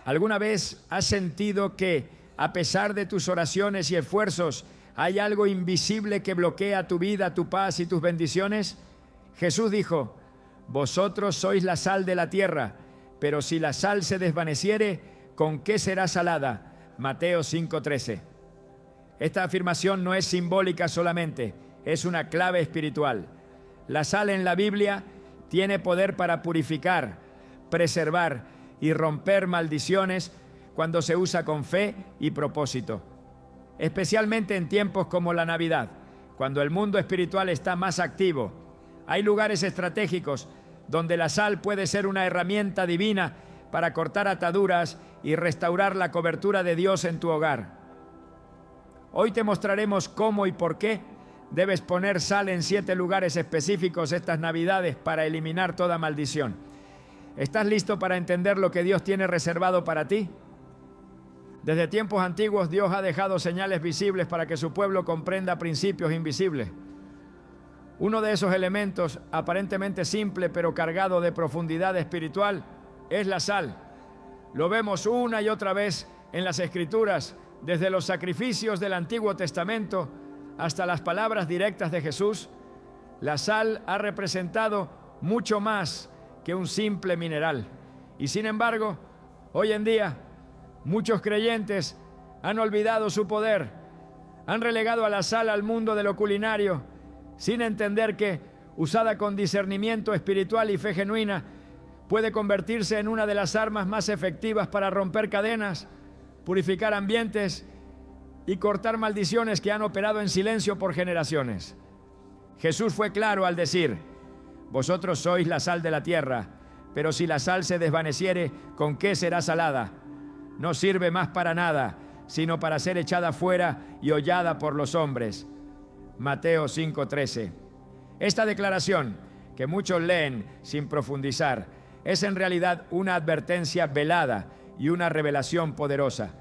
¿Alguna vez has sentido que, a pesar de tus oraciones y esfuerzos, hay algo invisible que bloquea tu vida, tu paz y tus bendiciones? Jesús dijo: vosotros sois la sal de la tierra, pero si la sal se desvaneciere, ¿con qué será salada? Mateo 5:13. Esta afirmación no es simbólica solamente, es una clave espiritual. La sal en la Biblia tiene poder para purificar, preservar y romper maldiciones cuando se usa con fe y propósito. Especialmente en tiempos como la Navidad, cuando el mundo espiritual está más activo. Hay lugares estratégicos donde la sal puede ser una herramienta divina para cortar ataduras y restaurar la cobertura de Dios en tu hogar. Hoy te mostraremos cómo y por qué debes poner sal en 7 lugares específicos estas Navidades para eliminar toda maldición. ¿Estás listo para entender lo que Dios tiene reservado para ti? Desde tiempos antiguos, Dios ha dejado señales visibles para que su pueblo comprenda principios invisibles. Uno de esos elementos, aparentemente simple pero cargado de profundidad espiritual, es la sal. Lo vemos una y otra vez en las Escrituras, desde los sacrificios del Antiguo Testamento hasta las palabras directas de Jesús. La sal ha representado mucho más que un simple mineral. Y sin embargo, hoy en día, muchos creyentes han olvidado su poder, han relegado a la sal al mundo de lo culinario, sin entender que, usada con discernimiento espiritual y fe genuina, puede convertirse en una de las armas más efectivas para romper cadenas, purificar ambientes y cortar maldiciones que han operado en silencio por generaciones. Jesús fue claro al decir: vosotros sois la sal de la tierra, pero si la sal se desvaneciere, ¿con qué será salada? No sirve más para nada, sino para ser echada fuera y hollada por los hombres. Mateo 5:13. Esta declaración, que muchos leen sin profundizar, es en realidad una advertencia velada y una revelación poderosa.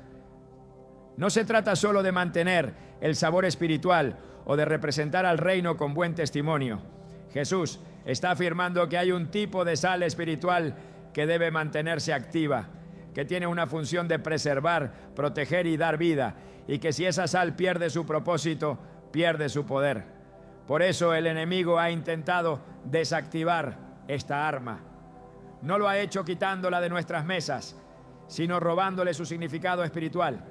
No se trata solo de mantener el sabor espiritual o de representar al reino con buen testimonio. Jesús está afirmando que hay un tipo de sal espiritual que debe mantenerse activa, que tiene una función de preservar, proteger y dar vida, y que si esa sal pierde su propósito, pierde su poder. Por eso el enemigo ha intentado desactivar esta arma. No lo ha hecho quitándola de nuestras mesas, sino robándole su significado espiritual.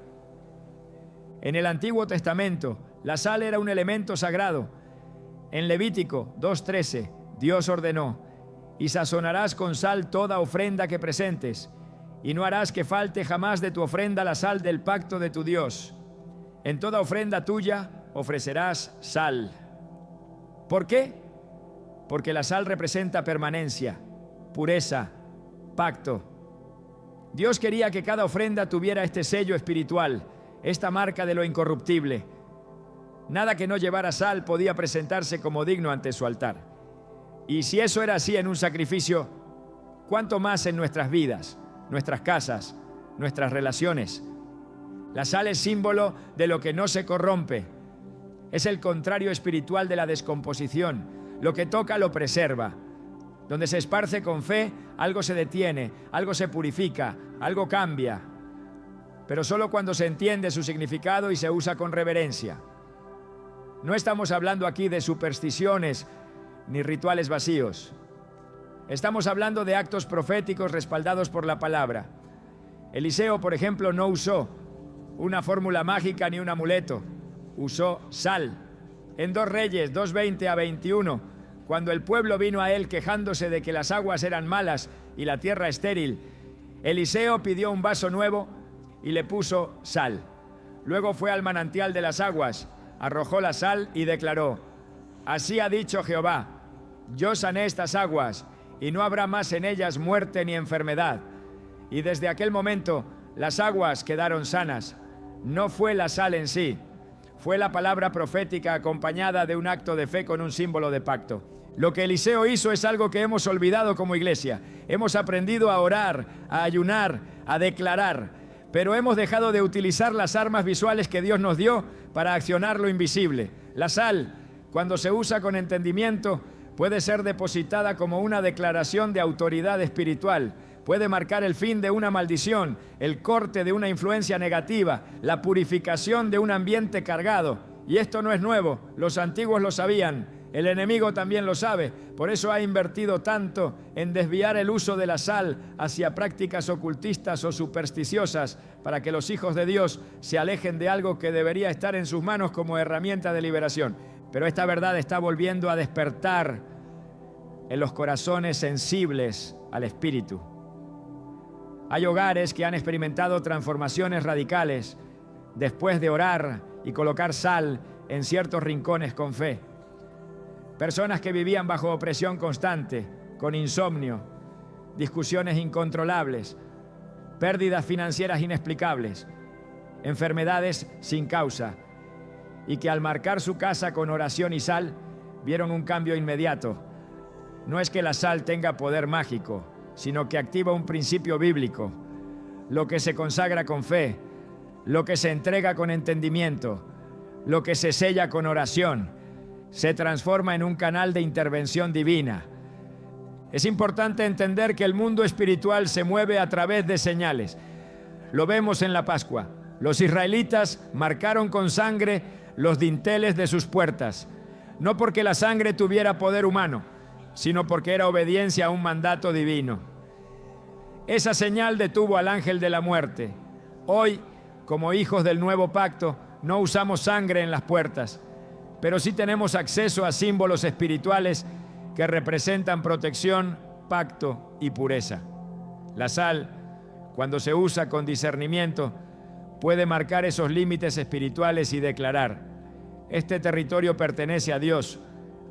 En el Antiguo Testamento, la sal era un elemento sagrado. En Levítico 2:13, Dios ordenó: y sazonarás con sal toda ofrenda que presentes, y no harás que falte jamás de tu ofrenda la sal del pacto de tu Dios. En toda ofrenda tuya ofrecerás sal. ¿Por qué? Porque la sal representa permanencia, pureza, pacto. Dios quería que cada ofrenda tuviera este sello espiritual, esta marca de lo incorruptible. Nada que no llevara sal podía presentarse como digno ante su altar. Y si eso era así en un sacrificio, ¿cuánto más en nuestras vidas, nuestras casas, nuestras relaciones? La sal es símbolo de lo que no se corrompe. Es el contrario espiritual de la descomposición. Lo que toca lo preserva. Donde se esparce con fe, algo se detiene, algo se purifica, algo cambia. Pero solo cuando se entiende su significado y se usa con reverencia. No estamos hablando aquí de supersticiones ni rituales vacíos. Estamos hablando de actos proféticos respaldados por la palabra. Eliseo, por ejemplo, no usó una fórmula mágica ni un amuleto. Usó sal. En 2 Reyes 2:20-21, cuando el pueblo vino a él quejándose de que las aguas eran malas y la tierra estéril, Eliseo pidió un vaso nuevo y le puso sal. Luego fue al manantial de las aguas, arrojó la sal y declaró: así ha dicho Jehová, yo sané estas aguas y no habrá más en ellas muerte ni enfermedad. Y desde aquel momento las aguas quedaron sanas. No fue la sal en sí, fue la palabra profética acompañada de un acto de fe con un símbolo de pacto. Lo que Eliseo hizo es algo que hemos olvidado como iglesia. Hemos aprendido a orar, a ayunar, a declarar, pero hemos dejado de utilizar las armas visuales que Dios nos dio para accionar lo invisible. La sal, cuando se usa con entendimiento, puede ser depositada como una declaración de autoridad espiritual, puede marcar el fin de una maldición, el corte de una influencia negativa, la purificación de un ambiente cargado. Y esto no es nuevo, los antiguos lo sabían, el enemigo también lo sabe. Por eso ha invertido tanto en desviar el uso de la sal hacia prácticas ocultistas o supersticiosas, para que los hijos de Dios se alejen de algo que debería estar en sus manos como herramienta de liberación. Pero esta verdad está volviendo a despertar en los corazones sensibles al Espíritu. Hay hogares que han experimentado transformaciones radicales después de orar y colocar sal en ciertos rincones con fe. Personas que vivían bajo opresión constante, con insomnio, discusiones incontrolables, pérdidas financieras inexplicables, enfermedades sin causa, y que al marcar su casa con oración y sal, vieron un cambio inmediato. No es que la sal tenga poder mágico, sino que activa un principio bíblico. Lo que se consagra con fe, lo que se entrega con entendimiento, lo que se sella con oración, se transforma en un canal de intervención divina. Es importante entender que el mundo espiritual se mueve a través de señales. Lo vemos en la Pascua. Los israelitas marcaron con sangre los dinteles de sus puertas, no porque la sangre tuviera poder humano, sino porque era obediencia a un mandato divino. Esa señal detuvo al ángel de la muerte. Hoy, como hijos del nuevo pacto, no usamos sangre en las puertas, pero sí tenemos acceso a símbolos espirituales que representan protección, pacto y pureza. La sal, cuando se usa con discernimiento, puede marcar esos límites espirituales y declarar: este territorio pertenece a Dios,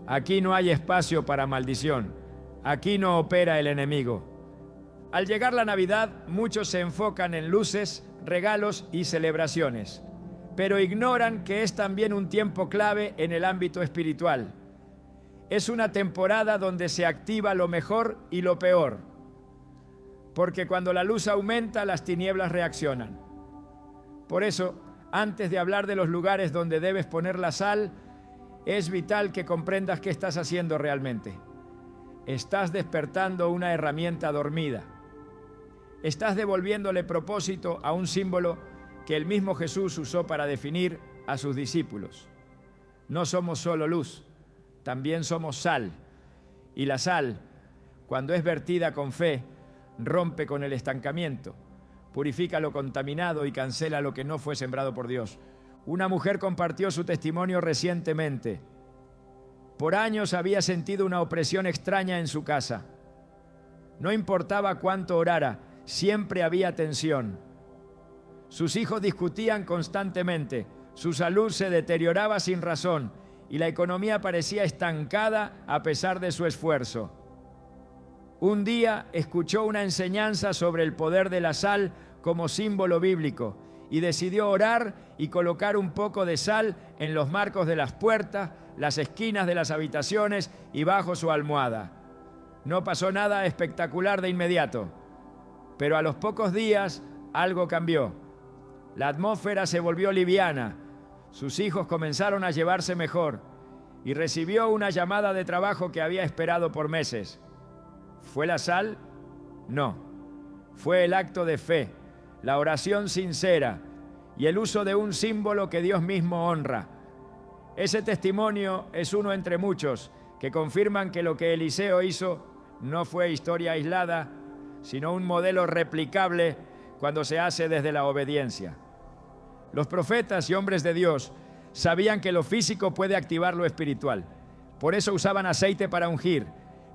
aquí no hay espacio para maldición, aquí no opera el enemigo. Al llegar la Navidad, muchos se enfocan en luces, regalos y celebraciones, pero ignoran que es también un tiempo clave en el ámbito espiritual. Es una temporada donde se activa lo mejor y lo peor, porque cuando la luz aumenta, las tinieblas reaccionan. Por eso, antes de hablar de los lugares donde debes poner la sal, es vital que comprendas qué estás haciendo realmente. Estás despertando una herramienta dormida. Estás devolviéndole propósito a un símbolo que el mismo Jesús usó para definir a sus discípulos. No somos solo luz, también somos sal. Y la sal, cuando es vertida con fe, rompe con el estancamiento, purifica lo contaminado y cancela lo que no fue sembrado por Dios. Una mujer compartió su testimonio recientemente. Por años había sentido una opresión extraña en su casa. No importaba cuánto orara, siempre había tensión. Sus hijos discutían constantemente, su salud se deterioraba sin razón y la economía parecía estancada a pesar de su esfuerzo. Un día escuchó una enseñanza sobre el poder de la sal como símbolo bíblico y decidió orar y colocar un poco de sal en los marcos de las puertas, las esquinas de las habitaciones y bajo su almohada. No pasó nada espectacular de inmediato, pero a los pocos días algo cambió. La atmósfera se volvió liviana, sus hijos comenzaron a llevarse mejor y recibió una llamada de trabajo que había esperado por meses. ¿Fue la sal? No. Fue el acto de fe, la oración sincera y el uso de un símbolo que Dios mismo honra. Ese testimonio es uno entre muchos que confirman que lo que Eliseo hizo no fue historia aislada, sino un modelo replicable cuando se hace desde la obediencia. Los profetas y hombres de Dios sabían que lo físico puede activar lo espiritual. Por eso usaban aceite para ungir,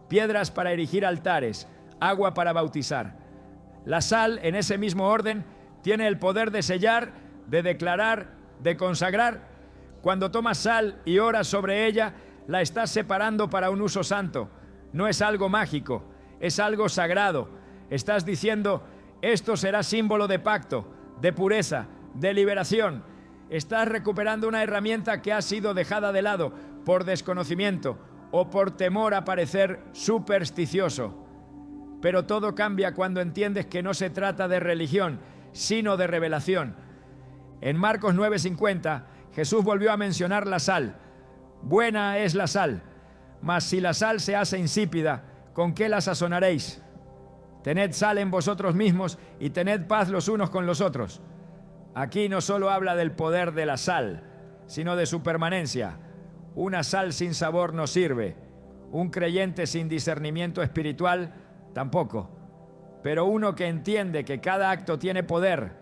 piedras para erigir altares, agua para bautizar. La sal, en ese mismo orden, tiene el poder de sellar, de declarar, de consagrar. Cuando tomas sal y oras sobre ella, la estás separando para un uso santo. No es algo mágico, es algo sagrado. Estás diciendo: esto será símbolo de pacto, de pureza, de liberación. Estás recuperando una herramienta que ha sido dejada de lado por desconocimiento o por temor a parecer supersticioso. Pero todo cambia cuando entiendes que no se trata de religión, sino de revelación. En Marcos 9:50, Jesús volvió a mencionar la sal. Buena es la sal, mas si la sal se hace insípida, ¿con qué la sazonaréis? Tened sal en vosotros mismos y tened paz los unos con los otros. Aquí no solo habla del poder de la sal, sino de su permanencia. Una sal sin sabor no sirve. Un creyente sin discernimiento espiritual tampoco. Pero uno que entiende que cada acto tiene poder,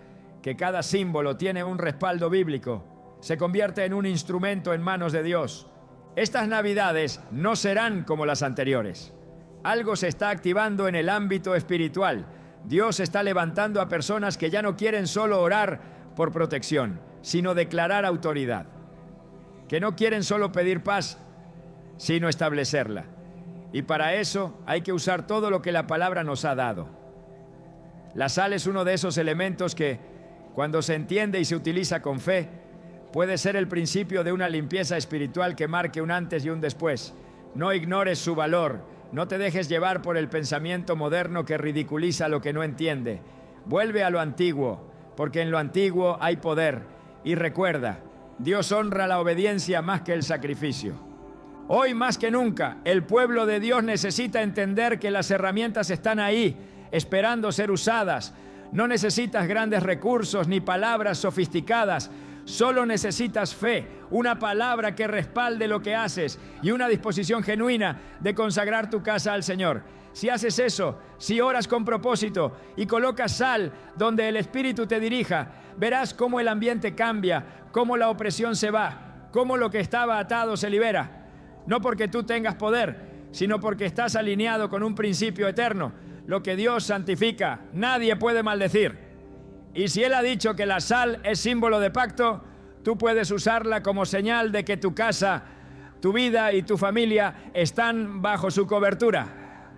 que cada símbolo tiene un respaldo bíblico, se convierte en un instrumento en manos de Dios. Estas Navidades no serán como las anteriores. Algo se está activando en el ámbito espiritual. Dios está levantando a personas que ya no quieren solo orar por protección, sino declarar autoridad. Que no quieren solo pedir paz, sino establecerla. Y para eso hay que usar todo lo que la palabra nos ha dado. La sal es uno de esos elementos que, cuando se entiende y se utiliza con fe, puede ser el principio de una limpieza espiritual que marque un antes y un después. No ignores su valor, no te dejes llevar por el pensamiento moderno que ridiculiza lo que no entiende. Vuelve a lo antiguo, porque en lo antiguo hay poder. Y recuerda, Dios honra la obediencia más que el sacrificio. Hoy más que nunca, el pueblo de Dios necesita entender que las herramientas están ahí, esperando ser usadas. No necesitas grandes recursos ni palabras sofisticadas. Solo necesitas fe, una palabra que respalde lo que haces y una disposición genuina de consagrar tu casa al Señor. Si haces eso, si oras con propósito y colocas sal donde el Espíritu te dirija, verás cómo el ambiente cambia, cómo la opresión se va, cómo lo que estaba atado se libera. No porque tú tengas poder, sino porque estás alineado con un principio eterno. Lo que Dios santifica, nadie puede maldecir. Y si Él ha dicho que la sal es símbolo de pacto, tú puedes usarla como señal de que tu casa, tu vida y tu familia están bajo su cobertura.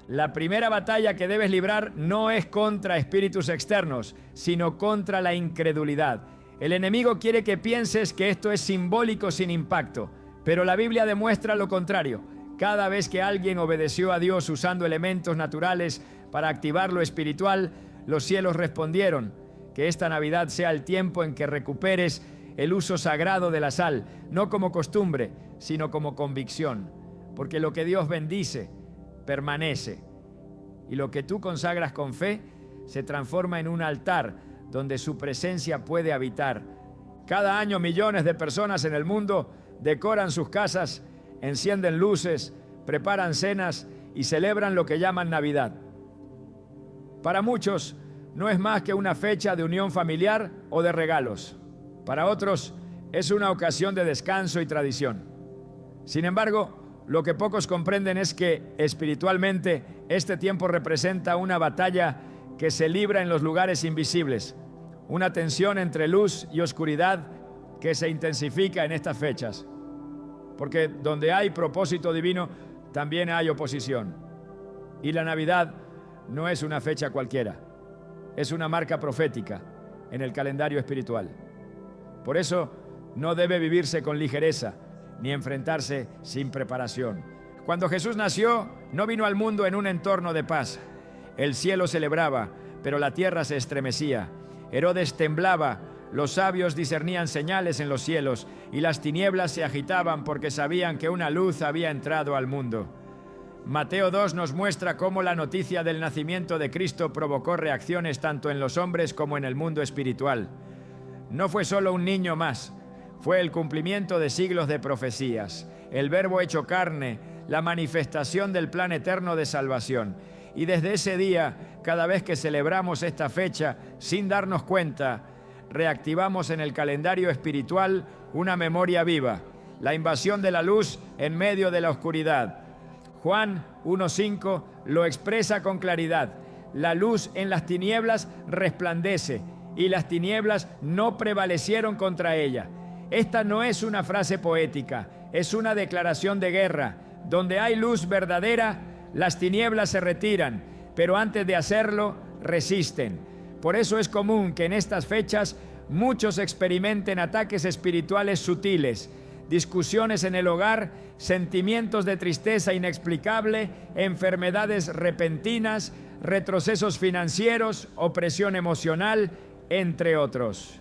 La primera batalla que debes librar no es contra espíritus externos, sino contra la incredulidad. El enemigo quiere que pienses que esto es simbólico sin impacto, pero la Biblia demuestra lo contrario. Cada vez que alguien obedeció a Dios usando elementos naturales para activar lo espiritual, los cielos respondieron. Que esta Navidad sea el tiempo en que recuperes el uso sagrado de la sal, no como costumbre, sino como convicción. Porque lo que Dios bendice, permanece. Y lo que tú consagras con fe, se transforma en un altar donde su presencia puede habitar. Cada año millones de personas en el mundo decoran sus casas, encienden luces, preparan cenas y celebran lo que llaman Navidad. Para muchos no es más que una fecha de unión familiar o de regalos. Para otros es una ocasión de descanso y tradición. Sin embargo, lo que pocos comprenden es que espiritualmente este tiempo representa una batalla que se libra en los lugares invisibles, una tensión entre luz y oscuridad que se intensifica en estas fechas. Porque donde hay propósito divino, también hay oposición. Y la Navidad no es una fecha cualquiera, es una marca profética en el calendario espiritual. Por eso no debe vivirse con ligereza, ni enfrentarse sin preparación. Cuando Jesús nació, no vino al mundo en un entorno de paz. El cielo celebraba, pero la tierra se estremecía. Herodes temblaba, los sabios discernían señales en los cielos, y las tinieblas se agitaban porque sabían que una luz había entrado al mundo. Mateo 2 nos muestra cómo la noticia del nacimiento de Cristo provocó reacciones tanto en los hombres como en el mundo espiritual. No fue solo un niño más, fue el cumplimiento de siglos de profecías, el Verbo hecho carne, la manifestación del plan eterno de salvación. Y desde ese día, cada vez que celebramos esta fecha, sin darnos cuenta, reactivamos en el calendario espiritual una memoria viva, la invasión de la luz en medio de la oscuridad. Juan 1:5 lo expresa con claridad. La luz en las tinieblas resplandece y las tinieblas no prevalecieron contra ella. Esta no es una frase poética, es una declaración de guerra. Donde hay luz verdadera, las tinieblas se retiran, pero antes de hacerlo, resisten. Por eso es común que en estas fechas muchos experimenten ataques espirituales sutiles, discusiones en el hogar, sentimientos de tristeza inexplicable, enfermedades repentinas, retrocesos financieros, opresión emocional, entre otros.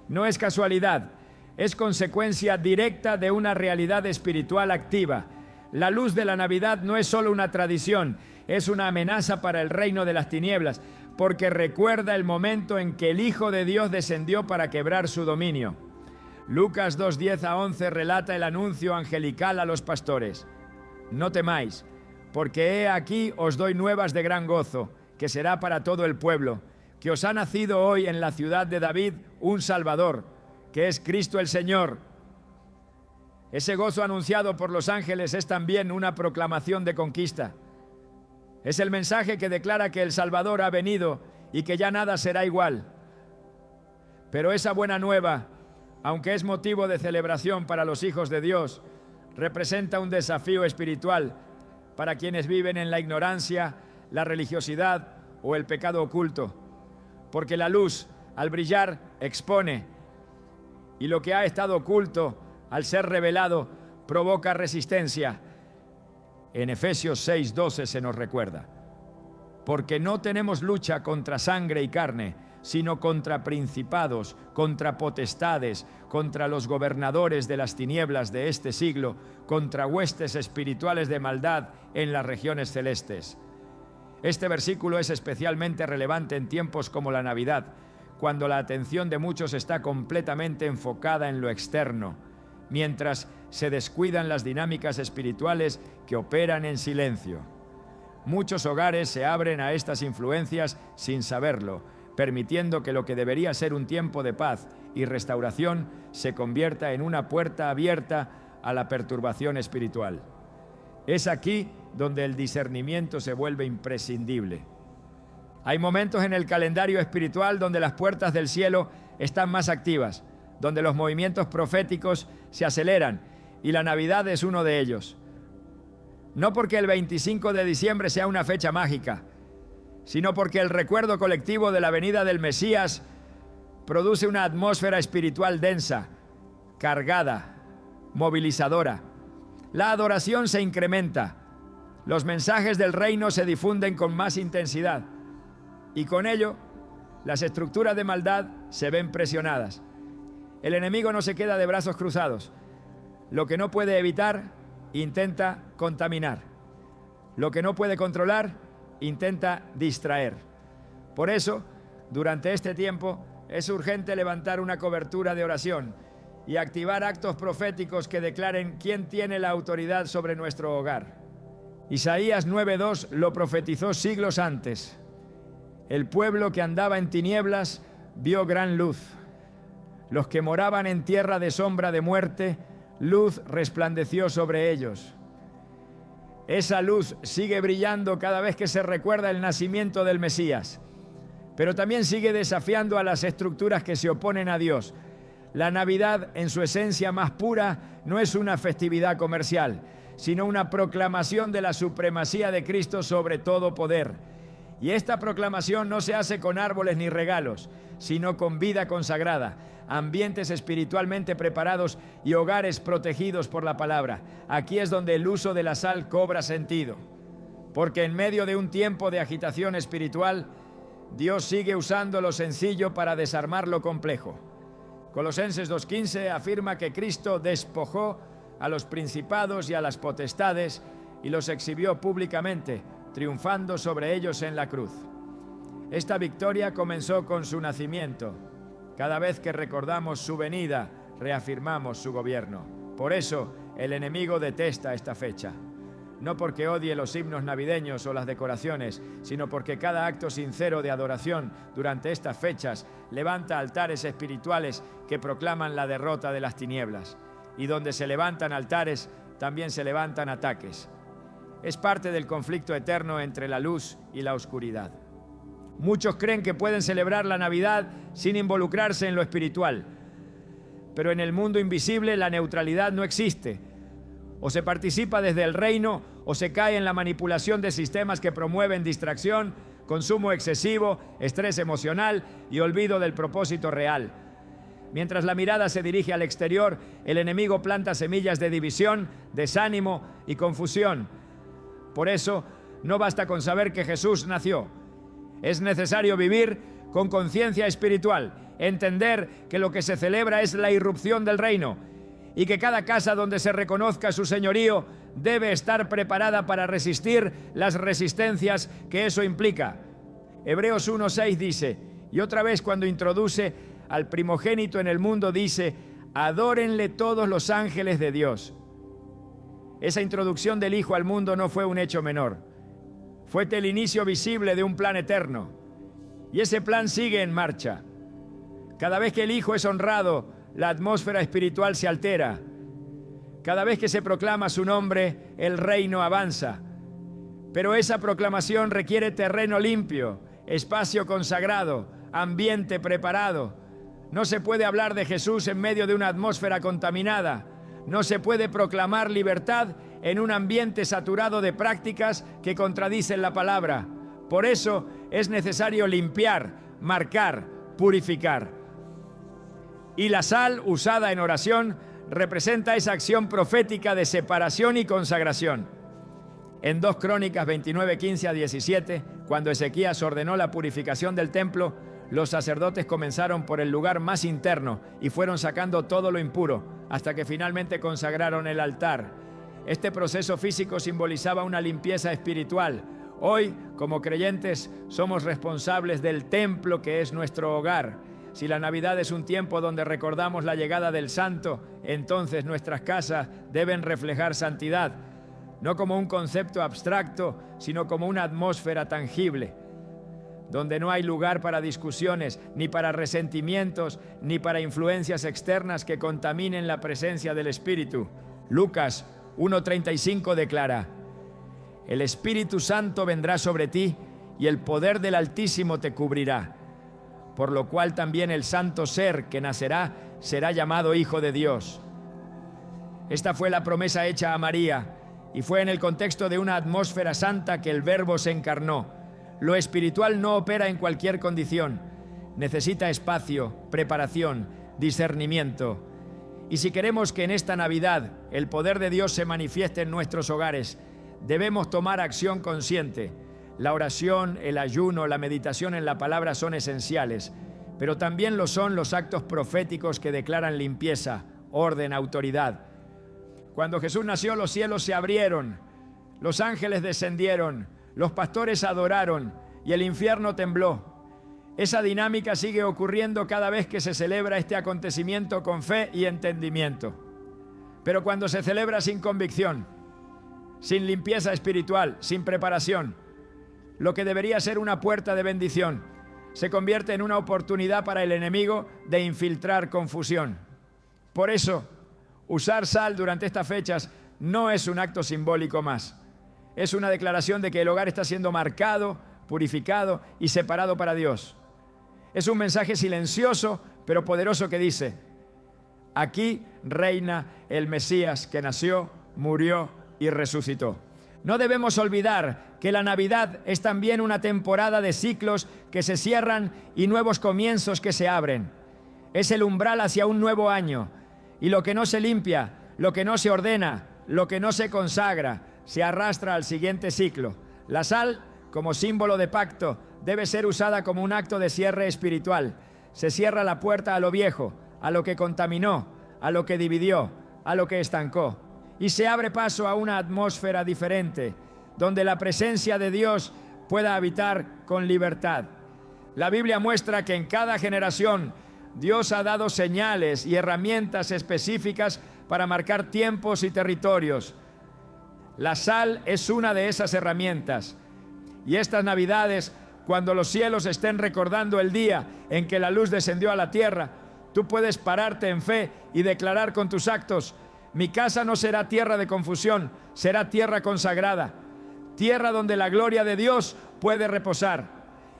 No es casualidad, es consecuencia directa de una realidad espiritual activa. La luz de la Navidad no es solo una tradición, es una amenaza para el reino de las tinieblas, porque recuerda el momento en que el Hijo de Dios descendió para quebrar su dominio. Lucas 2:10-11 relata el anuncio angelical a los pastores. No temáis, porque he aquí os doy nuevas de gran gozo, que será para todo el pueblo, que os ha nacido hoy en la ciudad de David un Salvador, que es Cristo el Señor. Ese gozo anunciado por los ángeles es también una proclamación de conquista. Es el mensaje que declara que el Salvador ha venido y que ya nada será igual. Pero esa buena nueva, aunque es motivo de celebración para los hijos de Dios, representa un desafío espiritual para quienes viven en la ignorancia, la religiosidad o el pecado oculto. Porque la luz, al brillar, expone, y lo que ha estado oculto, al ser revelado, provoca resistencia. En Efesios 6:12 se nos recuerda: porque no tenemos lucha contra sangre y carne, sino contra principados, contra potestades, contra los gobernadores de las tinieblas de este siglo, contra huestes espirituales de maldad en las regiones celestes. Este versículo es especialmente relevante en tiempos como la Navidad, cuando la atención de muchos está completamente enfocada en lo externo, mientras se descuidan las dinámicas espirituales que operan en silencio. Muchos hogares se abren a estas influencias sin saberlo, permitiendo que lo que debería ser un tiempo de paz y restauración se convierta en una puerta abierta a la perturbación espiritual. Es aquí donde el discernimiento se vuelve imprescindible. Hay momentos en el calendario espiritual donde las puertas del cielo están más activas, donde los movimientos proféticos se aceleran, y la Navidad es uno de ellos. No porque el 25 de diciembre sea una fecha mágica, sino porque el recuerdo colectivo de la venida del Mesías produce una atmósfera espiritual densa, cargada, movilizadora. La adoración se incrementa, los mensajes del reino se difunden con más intensidad, y con ello las estructuras de maldad se ven presionadas. El enemigo no se queda de brazos cruzados. Lo que no puede evitar, intenta contaminar. Lo que no puede controlar, intenta distraer. Por eso, durante este tiempo, es urgente levantar una cobertura de oración y activar actos proféticos que declaren quién tiene la autoridad sobre nuestro hogar. Isaías 9:2 lo profetizó siglos antes. El pueblo que andaba en tinieblas vio gran luz. Los que moraban en tierra de sombra de muerte, luz resplandeció sobre ellos. Esa luz sigue brillando cada vez que se recuerda el nacimiento del Mesías, pero también sigue desafiando a las estructuras que se oponen a Dios. La Navidad, en su esencia más pura, no es una festividad comercial, sino una proclamación de la supremacía de Cristo sobre todo poder. Y esta proclamación no se hace con árboles ni regalos, sino con vida consagrada, ambientes espiritualmente preparados y hogares protegidos por la palabra. Aquí es donde el uso de la sal cobra sentido, porque en medio de un tiempo de agitación espiritual, Dios sigue usando lo sencillo para desarmar lo complejo. Colosenses 2:15 afirma que Cristo despojó a los principados y a las potestades y los exhibió públicamente, triunfando sobre ellos en la cruz. Esta victoria comenzó con su nacimiento. Cada vez que recordamos su venida, reafirmamos su gobierno. Por eso, el enemigo detesta esta fecha. No porque odie los himnos navideños o las decoraciones, sino porque cada acto sincero de adoración durante estas fechas levanta altares espirituales que proclaman la derrota de las tinieblas. Y donde se levantan altares, también se levantan ataques. Es parte del conflicto eterno entre la luz y la oscuridad. Muchos creen que pueden celebrar la Navidad sin involucrarse en lo espiritual. Pero en el mundo invisible la neutralidad no existe. O se participa desde el reino o se cae en la manipulación de sistemas que promueven distracción, consumo excesivo, estrés emocional y olvido del propósito real. Mientras la mirada se dirige al exterior, el enemigo planta semillas de división, desánimo y confusión. Por eso, no basta con saber que Jesús nació. Es necesario vivir con conciencia espiritual, entender que lo que se celebra es la irrupción del reino y que cada casa donde se reconozca su señorío debe estar preparada para resistir las resistencias que eso implica. Hebreos 1:6 dice, y otra vez cuando introduce al primogénito en el mundo dice, adórenle todos los ángeles de Dios. Esa introducción del Hijo al mundo no fue un hecho menor. Fue el inicio visible de un plan eterno. Y ese plan sigue en marcha. Cada vez que el Hijo es honrado, la atmósfera espiritual se altera. Cada vez que se proclama su nombre, el reino avanza. Pero esa proclamación requiere terreno limpio, espacio consagrado, ambiente preparado. No se puede hablar de Jesús en medio de una atmósfera contaminada. No se puede proclamar libertad en un ambiente saturado de prácticas que contradicen la palabra. Por eso es necesario limpiar, marcar, purificar. Y la sal usada en oración representa esa acción profética de separación y consagración. En 2 Crónicas 29, 15 a 17, cuando Ezequías ordenó la purificación del templo, los sacerdotes comenzaron por el lugar más interno y fueron sacando todo lo impuro, hasta que finalmente consagraron el altar. Este proceso físico simbolizaba una limpieza espiritual. Hoy, como creyentes, somos responsables del templo que es nuestro hogar. Si la Navidad es un tiempo donde recordamos la llegada del Santo, entonces nuestras casas deben reflejar santidad, no como un concepto abstracto, sino como una atmósfera tangible, donde no hay lugar para discusiones, ni para resentimientos, ni para influencias externas que contaminen la presencia del Espíritu. Lucas 1:35 declara, el Espíritu Santo vendrá sobre ti y el poder del Altísimo te cubrirá, por lo cual también el santo ser que nacerá será llamado Hijo de Dios. Esta fue la promesa hecha a María y fue en el contexto de una atmósfera santa que el Verbo se encarnó. Lo espiritual no opera en cualquier condición. Necesita espacio, preparación, discernimiento. Y si queremos que en esta Navidad el poder de Dios se manifieste en nuestros hogares, debemos tomar acción consciente. La oración, el ayuno, la meditación en la palabra son esenciales, pero también lo son los actos proféticos que declaran limpieza, orden, autoridad. Cuando Jesús nació, los cielos se abrieron, los ángeles descendieron, los pastores adoraron y el infierno tembló. Esa dinámica sigue ocurriendo cada vez que se celebra este acontecimiento con fe y entendimiento. Pero cuando se celebra sin convicción, sin limpieza espiritual, sin preparación, lo que debería ser una puerta de bendición se convierte en una oportunidad para el enemigo de infiltrar confusión. Por eso, usar sal durante estas fechas no es un acto simbólico más. Es una declaración de que el hogar está siendo marcado, purificado y separado para Dios. Es un mensaje silencioso pero poderoso que dice, aquí reina el Mesías que nació, murió y resucitó. No debemos olvidar que la Navidad es también una temporada de ciclos que se cierran y nuevos comienzos que se abren. Es el umbral hacia un nuevo año. Y lo que no se limpia, lo que no se ordena, lo que no se consagra, se arrastra al siguiente ciclo. La sal, como símbolo de pacto, debe ser usada como un acto de cierre espiritual. Se cierra la puerta a lo viejo, a lo que contaminó, a lo que dividió, a lo que estancó. Y se abre paso a una atmósfera diferente, donde la presencia de Dios pueda habitar con libertad. La Biblia muestra que en cada generación Dios ha dado señales y herramientas específicas para marcar tiempos y territorios. La sal es una de esas herramientas. Y estas Navidades, cuando los cielos estén recordando el día en que la luz descendió a la tierra, tú puedes pararte en fe y declarar con tus actos, mi casa no será tierra de confusión, será tierra consagrada, tierra donde la gloria de Dios puede reposar.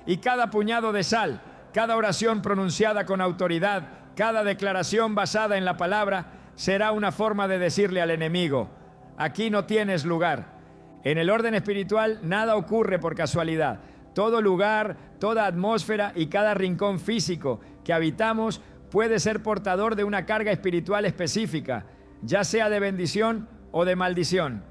Y cada puñado de sal, cada oración pronunciada con autoridad, cada declaración basada en la palabra, será una forma de decirle al enemigo, aquí no tienes lugar. En el orden espiritual nada ocurre por casualidad. Todo lugar, toda atmósfera y cada rincón físico que habitamos puede ser portador de una carga espiritual específica, ya sea de bendición o de maldición.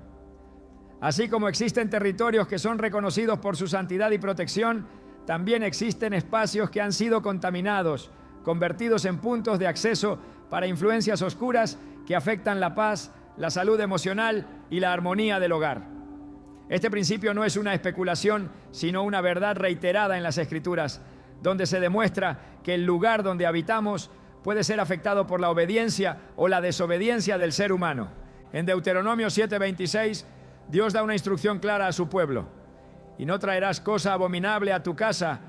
Así como existen territorios que son reconocidos por su santidad y protección, también existen espacios que han sido contaminados, convertidos en puntos de acceso para influencias oscuras que afectan la paz, la salud emocional y la armonía del hogar. Este principio no es una especulación, sino una verdad reiterada en las Escrituras, donde se demuestra que el lugar donde habitamos puede ser afectado por la obediencia o la desobediencia del ser humano. En Deuteronomio 7:26, Dios da una instrucción clara a su pueblo: y no traerás cosa abominable a tu casa,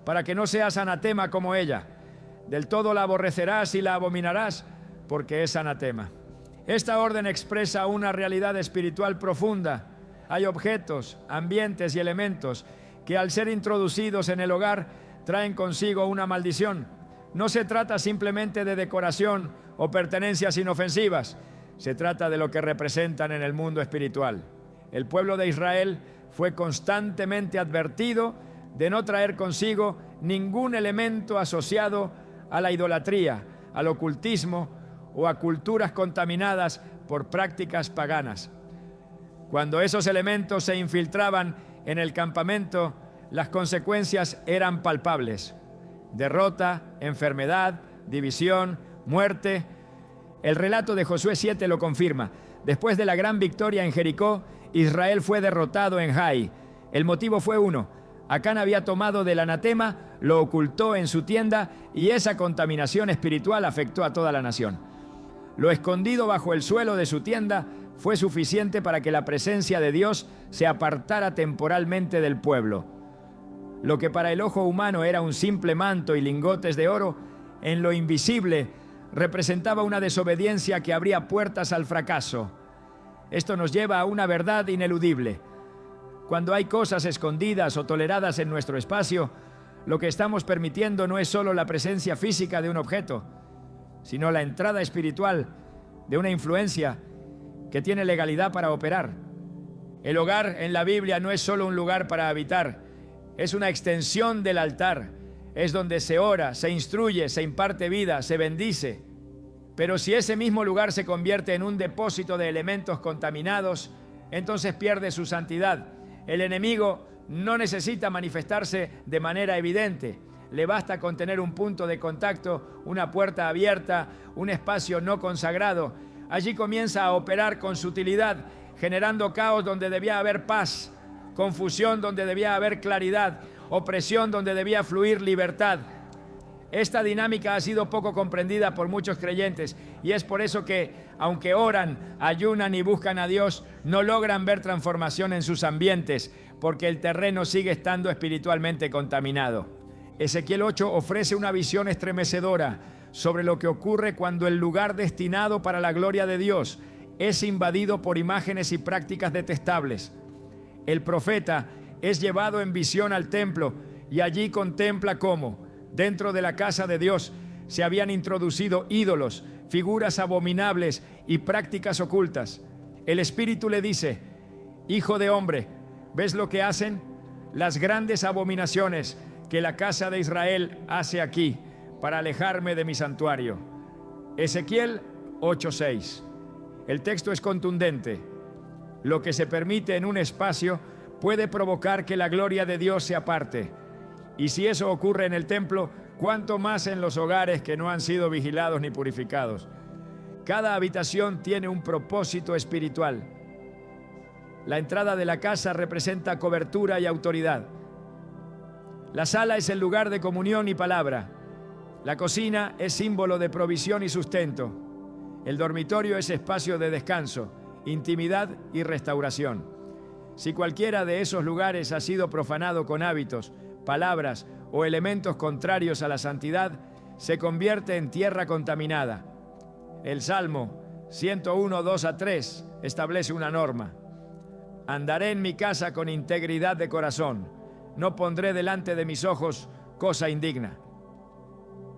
para que no seas anatema como ella. Del todo la aborrecerás y la abominarás, porque es anatema. Esta orden expresa una realidad espiritual profunda. Hay objetos, ambientes y elementos que al ser introducidos en el hogar traen consigo una maldición. No se trata simplemente de decoración o pertenencias inofensivas. Se trata de lo que representan en el mundo espiritual. El pueblo de Israel fue constantemente advertido de no traer consigo ningún elemento asociado a la idolatría, al ocultismo o a culturas contaminadas por prácticas paganas. Cuando esos elementos se infiltraban en el campamento, las consecuencias eran palpables: derrota, enfermedad, división, muerte. El relato de Josué 7 lo confirma. Después de la gran victoria en Jericó, Israel fue derrotado en Jai. El motivo fue uno: Acán había tomado del anatema, lo ocultó en su tienda y esa contaminación espiritual afectó a toda la nación. Lo escondido bajo el suelo de su tienda fue suficiente para que la presencia de Dios se apartara temporalmente del pueblo. Lo que para el ojo humano era un simple manto y lingotes de oro, en lo invisible representaba una desobediencia que abría puertas al fracaso. Esto nos lleva a una verdad ineludible. Cuando hay cosas escondidas o toleradas en nuestro espacio, lo que estamos permitiendo no es solo la presencia física de un objeto, sino la entrada espiritual de una influencia que tiene legalidad para operar. El hogar en la Biblia no es solo un lugar para habitar, es una extensión del altar. Es donde se ora, se instruye, se imparte vida, se bendice. Pero si ese mismo lugar se convierte en un depósito de elementos contaminados, entonces pierde su santidad. El enemigo no necesita manifestarse de manera evidente. Le basta con tener un punto de contacto, una puerta abierta, un espacio no consagrado. Allí comienza a operar con sutilidad, generando caos donde debía haber paz, confusión donde debía haber claridad, opresión donde debía fluir libertad. Esta dinámica ha sido poco comprendida por muchos creyentes y es por eso que, aunque oran, ayunan y buscan a Dios, no logran ver transformación en sus ambientes, porque el terreno sigue estando espiritualmente contaminado. Ezequiel 8 ofrece una visión estremecedora sobre lo que ocurre cuando el lugar destinado para la gloria de Dios es invadido por imágenes y prácticas detestables. El profeta es llevado en visión al templo y allí contempla cómo, dentro de la casa de Dios, se habían introducido ídolos, figuras abominables y prácticas ocultas. El Espíritu le dice: Hijo de hombre, ¿ves lo que hacen? Las grandes abominaciones que la casa de Israel hace aquí para alejarme de mi santuario. Ezequiel 8:6. El texto es contundente. Lo que se permite en un espacio puede provocar que la gloria de Dios se aparte. Y si eso ocurre en el templo, ¿cuánto más en los hogares que no han sido vigilados ni purificados? Cada habitación tiene un propósito espiritual. La entrada de la casa representa cobertura y autoridad. La sala es el lugar de comunión y palabra. La cocina es símbolo de provisión y sustento. El dormitorio es espacio de descanso, intimidad y restauración. Si cualquiera de esos lugares ha sido profanado con hábitos, palabras o elementos contrarios a la santidad, se convierte en tierra contaminada. El Salmo 101, 2-3 establece una norma: andaré en mi casa con integridad de corazón, no pondré delante de mis ojos cosa indigna.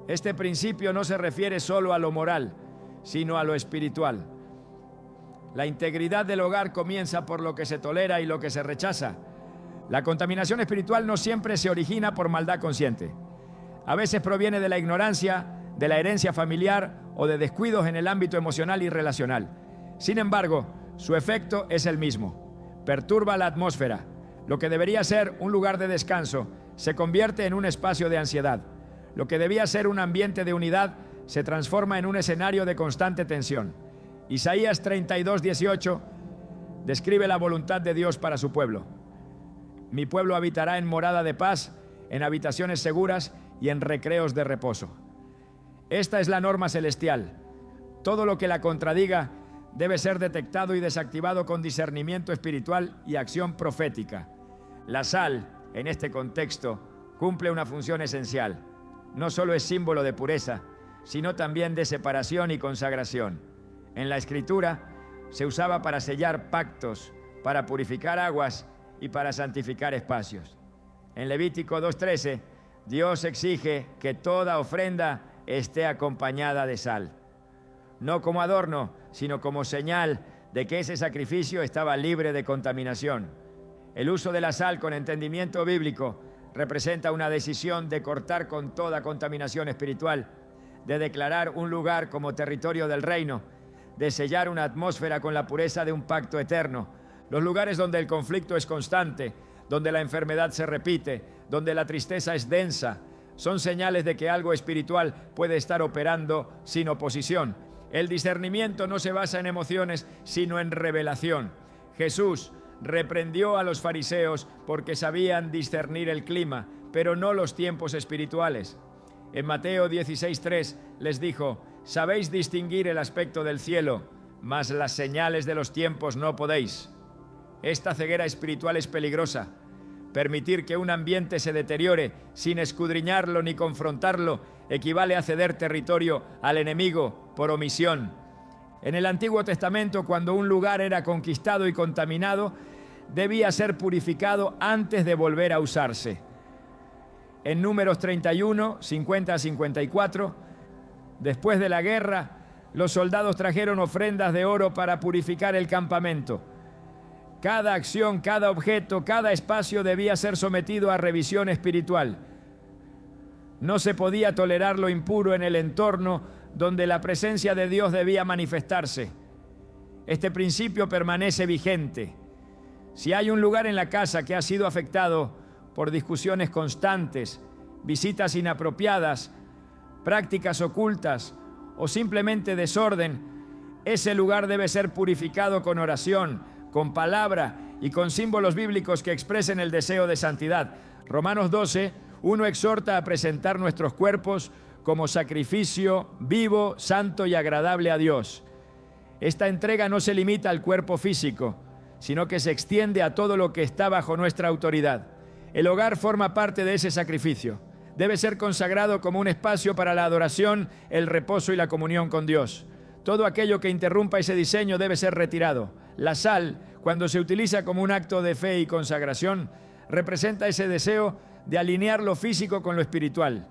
Este principio no se refiere solo a lo moral, sino a lo espiritual. La integridad del hogar comienza por lo que se tolera y lo que se rechaza. La contaminación espiritual no siempre se origina por maldad consciente. A veces proviene de la ignorancia, de la herencia familiar o de descuidos en el ámbito emocional y relacional. Sin embargo, su efecto es el mismo. Perturba la atmósfera. Lo que debería ser un lugar de descanso se convierte en un espacio de ansiedad. Lo que debía ser un ambiente de unidad se transforma en un escenario de constante tensión. Isaías 32:18 describe la voluntad de Dios para su pueblo. Mi pueblo habitará en morada de paz, en habitaciones seguras y en recreos de reposo. Esta es la norma celestial. Todo lo que la contradiga debe ser detectado y desactivado con discernimiento espiritual y acción profética. La sal, en este contexto, cumple una función esencial. No solo es símbolo de pureza, sino también de separación y consagración. En la Escritura se usaba para sellar pactos, para purificar aguas y para santificar espacios. En Levítico 2:13, Dios exige que toda ofrenda esté acompañada de sal. No como adorno, sino como señal de que ese sacrificio estaba libre de contaminación. El uso de la sal con entendimiento bíblico representa una decisión de cortar con toda contaminación espiritual, de declarar un lugar como territorio del reino, de sellar una atmósfera con la pureza de un pacto eterno. Los lugares donde el conflicto es constante, donde la enfermedad se repite, donde la tristeza es densa, son señales de que algo espiritual puede estar operando sin oposición. El discernimiento no se basa en emociones, sino en revelación. Jesús reprendió a los fariseos porque sabían discernir el clima, pero no los tiempos espirituales. En Mateo 16:3 les dijo: sabéis distinguir el aspecto del cielo, mas las señales de los tiempos no podéis. Esta ceguera espiritual es peligrosa. Permitir que un ambiente se deteriore sin escudriñarlo ni confrontarlo equivale a ceder territorio al enemigo por omisión. En el Antiguo Testamento, cuando un lugar era conquistado y contaminado, debía ser purificado antes de volver a usarse. En Números 31, 50-54, después de la guerra, los soldados trajeron ofrendas de oro para purificar el campamento. Cada acción, cada objeto, cada espacio debía ser sometido a revisión espiritual. No se podía tolerar lo impuro en el entorno donde la presencia de Dios debía manifestarse. Este principio permanece vigente. Si hay un lugar en la casa que ha sido afectado por discusiones constantes, visitas inapropiadas, prácticas ocultas o simplemente desorden, ese lugar debe ser purificado con oración, con palabra y con símbolos bíblicos que expresen el deseo de santidad. Romanos 12:1 exhorta a presentar nuestros cuerpos como sacrificio vivo, santo y agradable a Dios. Esta entrega no se limita al cuerpo físico, sino que se extiende a todo lo que está bajo nuestra autoridad. El hogar forma parte de ese sacrificio. Debe ser consagrado como un espacio para la adoración, el reposo y la comunión con Dios. Todo aquello que interrumpa ese diseño debe ser retirado. La sal, cuando se utiliza como un acto de fe y consagración, representa ese deseo de alinear lo físico con lo espiritual,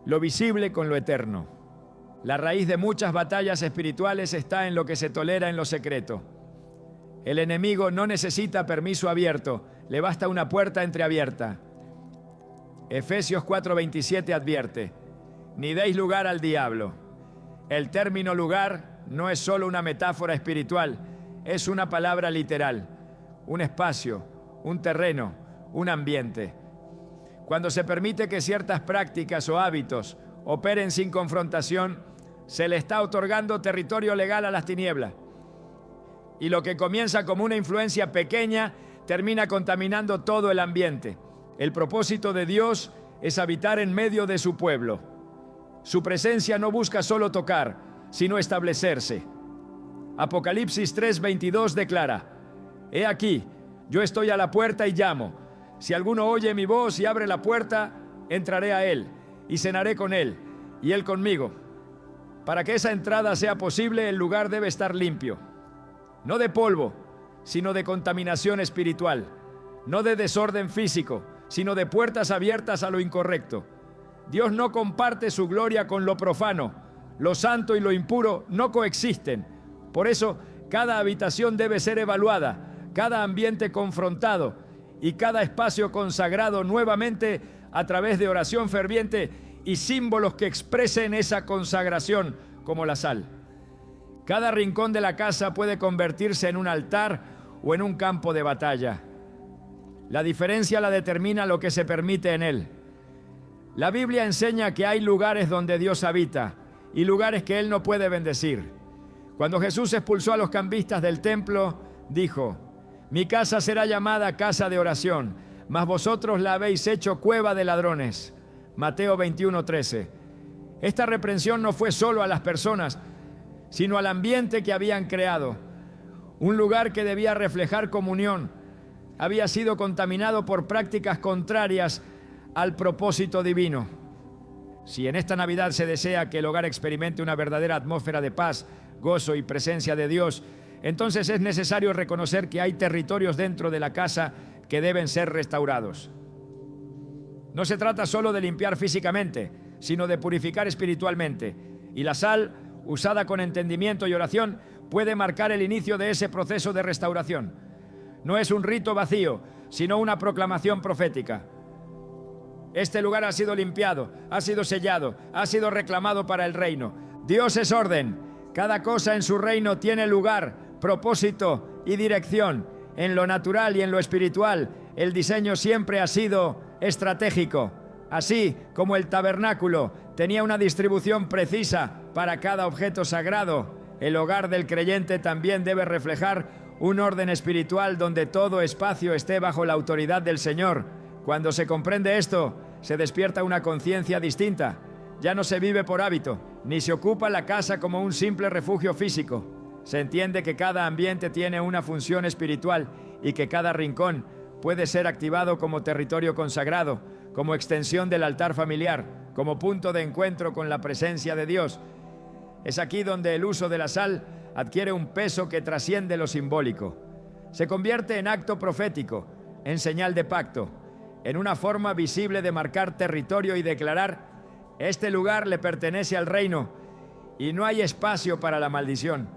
lo visible con lo eterno. La raíz de muchas batallas espirituales está en lo que se tolera en lo secreto. El enemigo no necesita permiso abierto, le basta una puerta entreabierta. Efesios 4:27 advierte: ni deis lugar al diablo. El término lugar no es solo una metáfora espiritual, es una palabra literal, un espacio, un terreno, un ambiente. Cuando se permite que ciertas prácticas o hábitos operen sin confrontación, se le está otorgando territorio legal a las tinieblas. Y lo que comienza como una influencia pequeña termina contaminando todo el ambiente. El propósito de Dios es habitar en medio de su pueblo. Su presencia no busca solo tocar, sino establecerse. Apocalipsis 3:22 declara: he aquí, yo estoy a la puerta y llamo. Si alguno oye mi voz y abre la puerta, entraré a él y cenaré con él y él conmigo. Para que esa entrada sea posible, el lugar debe estar limpio. No de polvo, sino de contaminación espiritual. No de desorden físico, sino de puertas abiertas a lo incorrecto. Dios no comparte su gloria con lo profano. Lo santo y lo impuro no coexisten. Por eso, cada habitación debe ser evaluada, cada ambiente confrontado y cada espacio consagrado nuevamente a través de oración ferviente y símbolos que expresen esa consagración, como la sal. Cada rincón de la casa puede convertirse en un altar o en un campo de batalla. La diferencia la determina lo que se permite en él. La Biblia enseña que hay lugares donde Dios habita y lugares que Él no puede bendecir. Cuando Jesús expulsó a los cambistas del templo, dijo: mi casa será llamada casa de oración, mas vosotros la habéis hecho cueva de ladrones. Mateo 21:13. Esta reprensión no fue solo a las personas, sino al ambiente que habían creado. Un lugar que debía reflejar comunión había sido contaminado por prácticas contrarias al propósito divino. Si en esta Navidad se desea que el hogar experimente una verdadera atmósfera de paz, gozo y presencia de Dios, entonces es necesario reconocer que hay territorios dentro de la casa que deben ser restaurados. No se trata solo de limpiar físicamente, sino de purificar espiritualmente. Y la sal, usada con entendimiento y oración, puede marcar el inicio de ese proceso de restauración. No es un rito vacío, sino una proclamación profética. Este lugar ha sido limpiado, ha sido sellado, ha sido reclamado para el reino. Dios es orden. Cada cosa en su reino tiene lugar, propósito y dirección. En lo natural y en lo espiritual, el diseño siempre ha sido estratégico. Así como el tabernáculo tenía una distribución precisa para cada objeto sagrado, el hogar del creyente también debe reflejar un orden espiritual donde todo espacio esté bajo la autoridad del Señor. Cuando se comprende esto, se despierta una conciencia distinta. Ya no se vive por hábito, ni se ocupa la casa como un simple refugio físico. Se entiende que cada ambiente tiene una función espiritual y que cada rincón puede ser activado como territorio consagrado, como extensión del altar familiar, como punto de encuentro con la presencia de Dios. Es aquí donde el uso de la sal adquiere un peso que trasciende lo simbólico. Se convierte en acto profético, en señal de pacto, en una forma visible de marcar territorio y declarar: este lugar le pertenece al reino y no hay espacio para la maldición.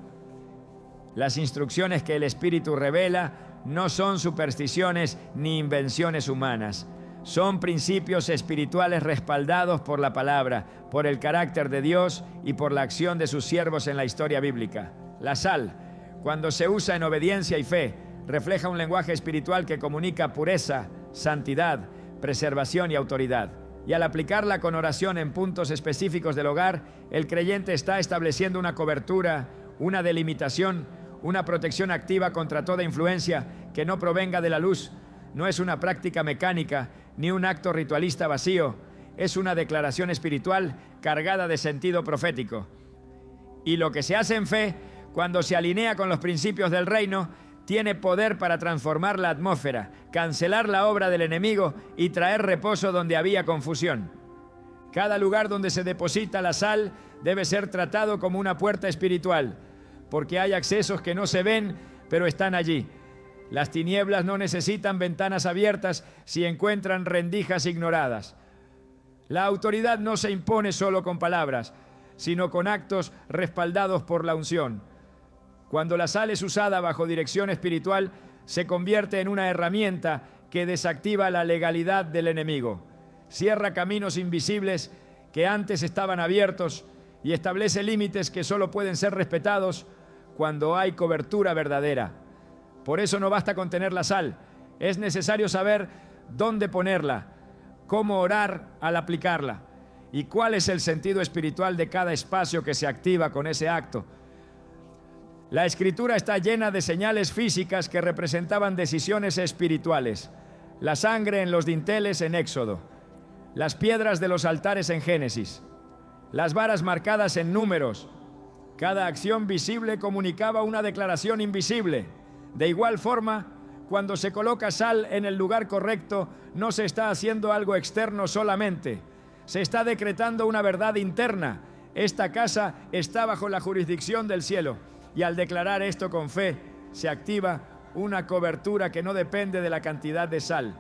Las instrucciones que el Espíritu revela no son supersticiones ni invenciones humanas. Son principios espirituales respaldados por la palabra, por el carácter de Dios y por la acción de sus siervos en la historia bíblica. La sal, cuando se usa en obediencia y fe, refleja un lenguaje espiritual que comunica pureza, santidad, preservación y autoridad. Y al aplicarla con oración en puntos específicos del hogar, el creyente está estableciendo una cobertura, una delimitación, una protección activa contra toda influencia que no provenga de la luz. No es una práctica mecánica ni un acto ritualista vacío, es una declaración espiritual cargada de sentido profético. Y lo que se hace en fe, cuando se alinea con los principios del reino, tiene poder para transformar la atmósfera, cancelar la obra del enemigo y traer reposo donde había confusión. Cada lugar donde se deposita la sal debe ser tratado como una puerta espiritual, porque hay accesos que no se ven, pero están allí. Las tinieblas no necesitan ventanas abiertas si encuentran rendijas ignoradas. La autoridad no se impone solo con palabras, sino con actos respaldados por la unción. Cuando la sal es usada bajo dirección espiritual, se convierte en una herramienta que desactiva la legalidad del enemigo, cierra caminos invisibles que antes estaban abiertos y establece límites que solo pueden ser respetados cuando hay cobertura verdadera. Por eso no basta con tener la sal, es necesario saber dónde ponerla, cómo orar al aplicarla y cuál es el sentido espiritual de cada espacio que se activa con ese acto. La Escritura está llena de señales físicas que representaban decisiones espirituales. La sangre en los dinteles en Éxodo, las piedras de los altares en Génesis, las varas marcadas en Números. Cada acción visible comunicaba una declaración invisible. De igual forma, cuando se coloca sal en el lugar correcto, no se está haciendo algo externo solamente. Se está decretando una verdad interna. Esta casa está bajo la jurisdicción del cielo. Y al declarar esto con fe, se activa una cobertura que no depende de la cantidad de sal,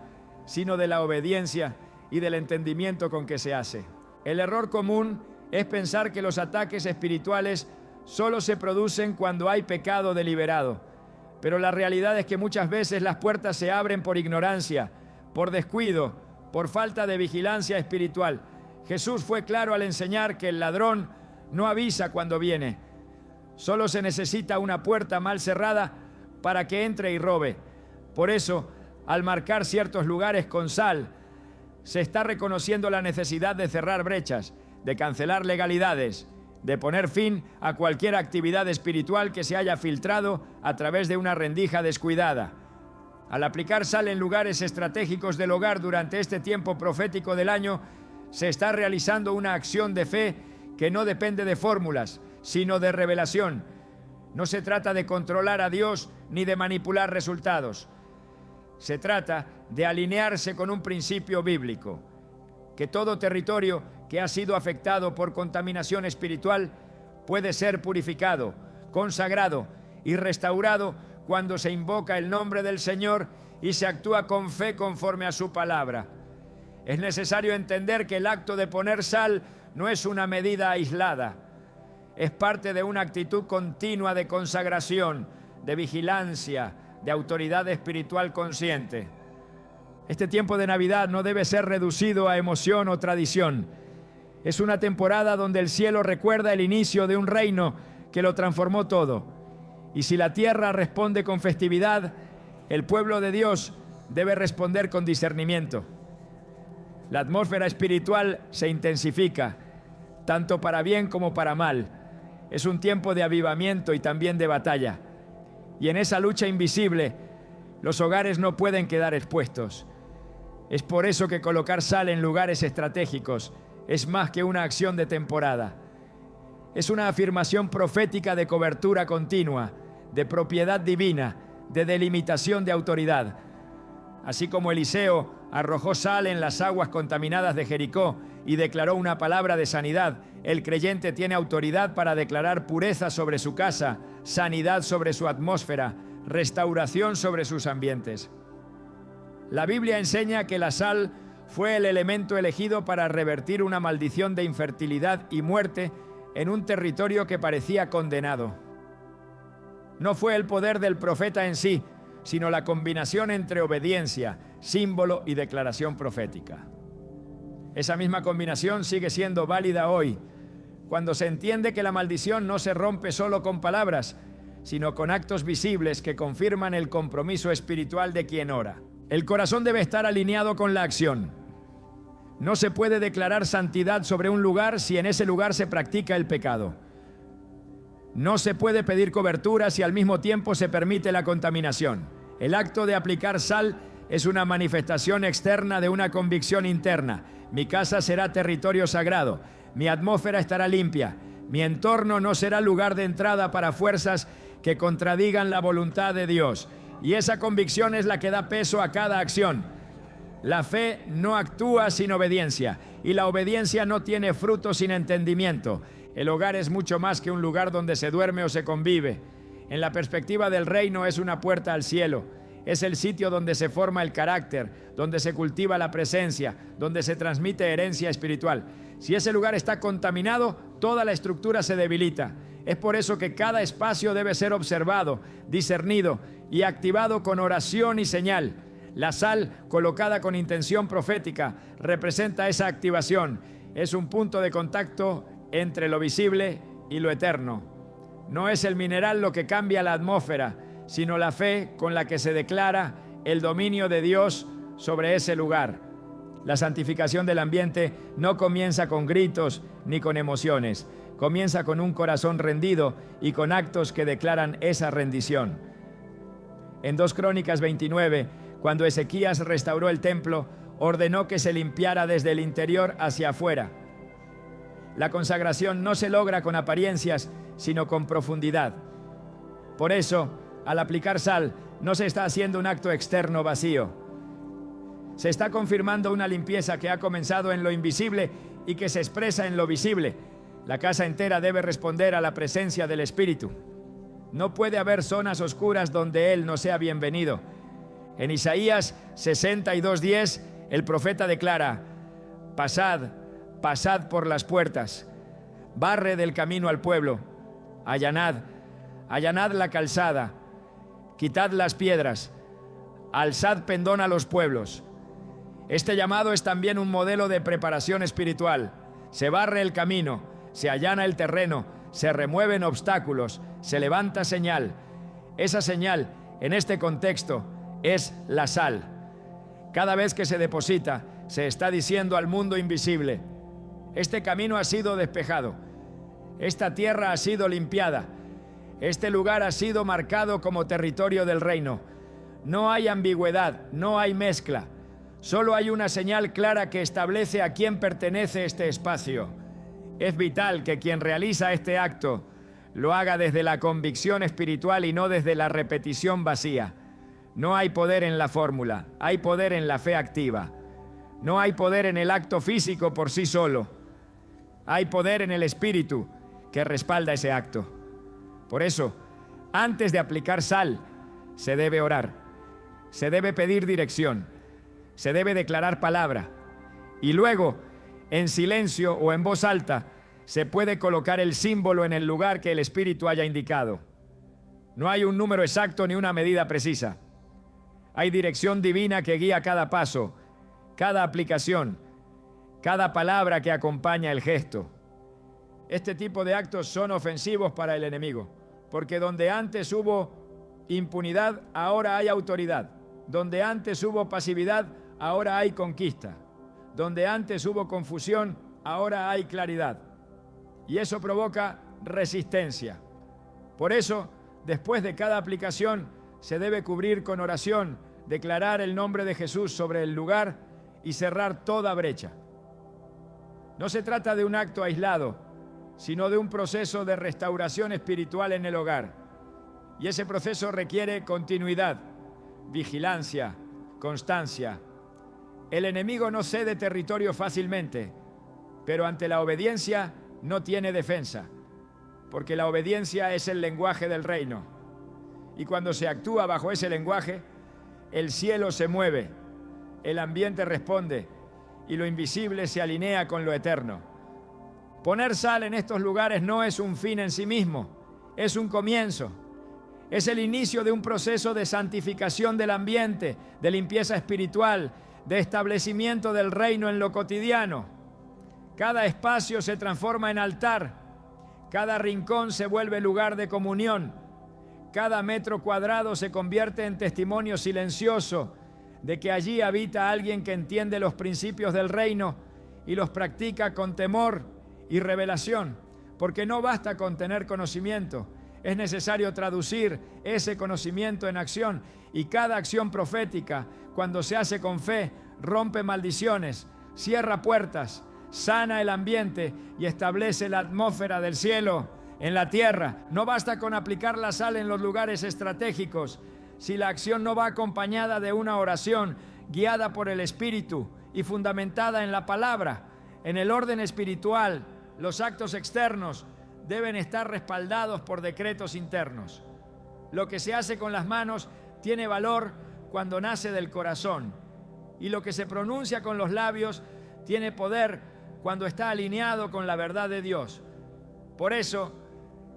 sino de la obediencia y del entendimiento con que se hace. El error común es pensar que los ataques espirituales solo se producen cuando hay pecado deliberado. Pero la realidad es que muchas veces las puertas se abren por ignorancia, por descuido, por falta de vigilancia espiritual. Jesús fue claro al enseñar que el ladrón no avisa cuando viene. Solo se necesita una puerta mal cerrada para que entre y robe. Por eso, al marcar ciertos lugares con sal, se está reconociendo la necesidad de cerrar brechas, de cancelar legalidades de poner fin a cualquier actividad espiritual que se haya filtrado a través de una rendija descuidada. Al aplicar sal en lugares estratégicos del hogar durante este tiempo profético del año, se está realizando una acción de fe que no depende de fórmulas, sino de revelación. No se trata de controlar a Dios ni de manipular resultados. Se trata de alinearse con un principio bíblico, que todo territorio que ha sido afectado por contaminación espiritual puede ser purificado, consagrado y restaurado cuando se invoca el nombre del Señor y se actúa con fe conforme a su palabra. Es necesario entender que el acto de poner sal no es una medida aislada, es parte de una actitud continua de consagración, de vigilancia, de autoridad espiritual consciente. Este tiempo de Navidad no debe ser reducido a emoción o tradición. Es una temporada donde el cielo recuerda el inicio de un reino que lo transformó todo. Y si la tierra responde con festividad, el pueblo de Dios debe responder con discernimiento. La atmósfera espiritual se intensifica, tanto para bien como para mal. Es un tiempo de avivamiento y también de batalla. Y en esa lucha invisible, los hogares no pueden quedar expuestos. Es por eso que colocar sal en lugares estratégicos es más que una acción de temporada. Es una afirmación profética de cobertura continua, de propiedad divina, de delimitación de autoridad. Así como Eliseo arrojó sal en las aguas contaminadas de Jericó y declaró una palabra de sanidad, el creyente tiene autoridad para declarar pureza sobre su casa, sanidad sobre su atmósfera, restauración sobre sus ambientes. La Biblia enseña que la sal fue el elemento elegido para revertir una maldición de infertilidad y muerte en un territorio que parecía condenado. No fue el poder del profeta en sí, sino la combinación entre obediencia, símbolo y declaración profética. Esa misma combinación sigue siendo válida hoy, cuando se entiende que la maldición no se rompe solo con palabras, sino con actos visibles que confirman el compromiso espiritual de quien ora. El corazón debe estar alineado con la acción. No se puede declarar santidad sobre un lugar si en ese lugar se practica el pecado. No se puede pedir cobertura si al mismo tiempo se permite la contaminación. El acto de aplicar sal es una manifestación externa de una convicción interna. Mi casa será territorio sagrado, mi atmósfera estará limpia, mi entorno no será lugar de entrada para fuerzas que contradigan la voluntad de Dios. Y esa convicción es la que da peso a cada acción. La fe no actúa sin obediencia, y la obediencia no tiene fruto sin entendimiento. El hogar es mucho más que un lugar donde se duerme o se convive. En la perspectiva del reino es una puerta al cielo. Es el sitio donde se forma el carácter, donde se cultiva la presencia, donde se transmite herencia espiritual. Si ese lugar está contaminado, toda la estructura se debilita. Es por eso que cada espacio debe ser observado, discernido y activado con oración y señal. La sal, colocada con intención profética, representa esa activación. Es un punto de contacto entre lo visible y lo eterno. No es el mineral lo que cambia la atmósfera, sino la fe con la que se declara el dominio de Dios sobre ese lugar. La santificación del ambiente no comienza con gritos ni con emociones. Comienza con un corazón rendido y con actos que declaran esa rendición. En 2 Crónicas 29, cuando Ezequías restauró el templo, ordenó que se limpiara desde el interior hacia afuera. La consagración no se logra con apariencias, sino con profundidad. Por eso, al aplicar sal, no se está haciendo un acto externo vacío. Se está confirmando una limpieza que ha comenzado en lo invisible y que se expresa en lo visible. La casa entera debe responder a la presencia del Espíritu. No puede haber zonas oscuras donde Él no sea bienvenido. En Isaías 62:10, el profeta declara: pasad, pasad por las puertas, barre del camino al pueblo, allanad, allanad la calzada, quitad las piedras, alzad pendón a los pueblos. Este llamado es también un modelo de preparación espiritual. Se barre el camino, se allana el terreno, se remueven obstáculos, se levanta señal. Esa señal, en este contexto, es la sal. Cada vez que se deposita, se está diciendo al mundo invisible: este camino ha sido despejado. Esta tierra ha sido limpiada. Este lugar ha sido marcado como territorio del reino. No hay ambigüedad, no hay mezcla. Solo hay una señal clara que establece a quién pertenece este espacio. Es vital que quien realiza este acto lo haga desde la convicción espiritual y no desde la repetición vacía. No hay poder en la fórmula, hay poder en la fe activa. No hay poder en el acto físico por sí solo. Hay poder en el espíritu que respalda ese acto. Por eso, antes de aplicar sal, se debe orar, se debe pedir dirección, se debe declarar palabra y luego, en silencio o en voz alta, se puede colocar el símbolo en el lugar que el Espíritu haya indicado. No hay un número exacto ni una medida precisa. Hay dirección divina que guía cada paso, cada aplicación, cada palabra que acompaña el gesto. Este tipo de actos son ofensivos para el enemigo, porque donde antes hubo impunidad, ahora hay autoridad. Donde antes hubo pasividad, ahora hay conquista. Donde antes hubo confusión, ahora hay claridad. Y eso provoca resistencia. Por eso, después de cada aplicación, se debe cubrir con oración, declarar el nombre de Jesús sobre el lugar y cerrar toda brecha. No se trata de un acto aislado, sino de un proceso de restauración espiritual en el hogar. Y ese proceso requiere continuidad, vigilancia, constancia. El enemigo no cede territorio fácilmente, pero ante la obediencia no tiene defensa, porque la obediencia es el lenguaje del reino. Y cuando se actúa bajo ese lenguaje, el cielo se mueve, el ambiente responde y lo invisible se alinea con lo eterno. Poner sal en estos lugares no es un fin en sí mismo, es un comienzo. Es el inicio de un proceso de santificación del ambiente, de limpieza espiritual, de establecimiento del reino en lo cotidiano. Cada espacio se transforma en altar, cada rincón se vuelve lugar de comunión, cada metro cuadrado se convierte en testimonio silencioso de que allí habita alguien que entiende los principios del reino y los practica con temor y revelación, porque no basta con tener conocimiento, es necesario traducir ese conocimiento en acción, y cada acción profética, cuando se hace con fe, rompe maldiciones, cierra puertas, sana el ambiente y establece la atmósfera del cielo en la tierra. No basta con aplicar la sal en los lugares estratégicos si la acción no va acompañada de una oración guiada por el Espíritu y fundamentada en la palabra. En el orden espiritual, los actos externos deben estar respaldados por decretos internos. Lo que se hace con las manos tiene valor cuando nace del corazón, y lo que se pronuncia con los labios tiene poder cuando está alineado con la verdad de Dios. Por eso,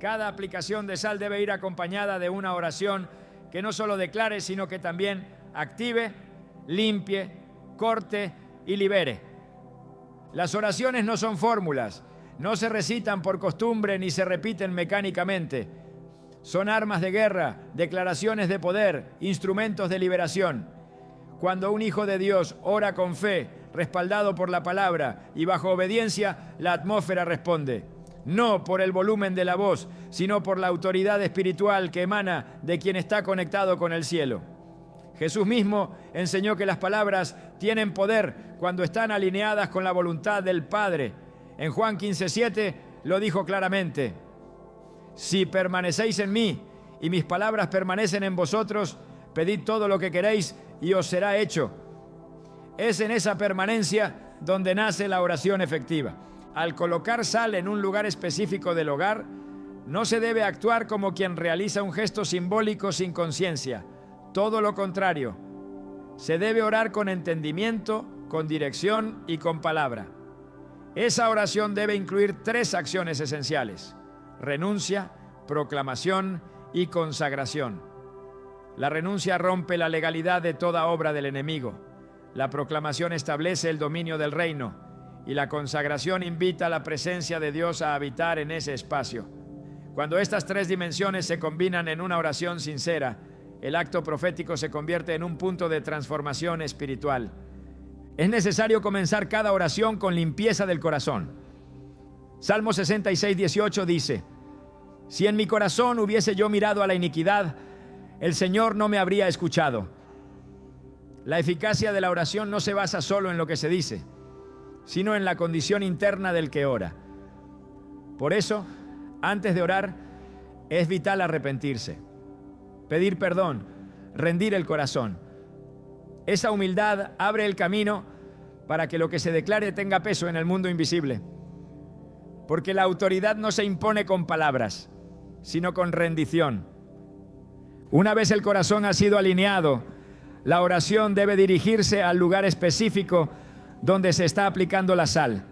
cada aplicación de sal debe ir acompañada de una oración que no solo declare, sino que también active, limpie, corte y libere. Las oraciones no son fórmulas, no se recitan por costumbre ni se repiten mecánicamente. Son armas de guerra, declaraciones de poder, instrumentos de liberación. Cuando un hijo de Dios ora con fe, respaldado por la palabra y bajo obediencia, la atmósfera responde. No por el volumen de la voz, sino por la autoridad espiritual que emana de quien está conectado con el cielo. Jesús mismo enseñó que las palabras tienen poder cuando están alineadas con la voluntad del Padre. En Juan 15:7 lo dijo claramente: si permanecéis en mí y mis palabras permanecen en vosotros, pedid todo lo que queréis y os será hecho. Es en esa permanencia donde nace la oración efectiva. Al colocar sal en un lugar específico del hogar, no se debe actuar como quien realiza un gesto simbólico sin conciencia. Todo lo contrario. Se debe orar con entendimiento, con dirección y con palabra. Esa oración debe incluir 3 acciones esenciales: renuncia, proclamación y consagración. La renuncia rompe la legalidad de toda obra del enemigo. La proclamación establece el dominio del reino y la consagración invita a la presencia de Dios a habitar en ese espacio. Cuando estas 3 dimensiones se combinan en una oración sincera, el acto profético se convierte en un punto de transformación espiritual. Es necesario comenzar cada oración con limpieza del corazón. Salmo 66, 18 dice: si en mi corazón hubiese yo mirado a la iniquidad, el Señor no me habría escuchado. La eficacia de la oración no se basa solo en lo que se dice, sino en la condición interna del que ora. Por eso, antes de orar, es vital arrepentirse, pedir perdón, rendir el corazón. Esa humildad abre el camino para que lo que se declare tenga peso en el mundo invisible. Porque la autoridad no se impone con palabras, sino con rendición. Una vez el corazón ha sido alineado, la oración debe dirigirse al lugar específico donde se está aplicando la sal.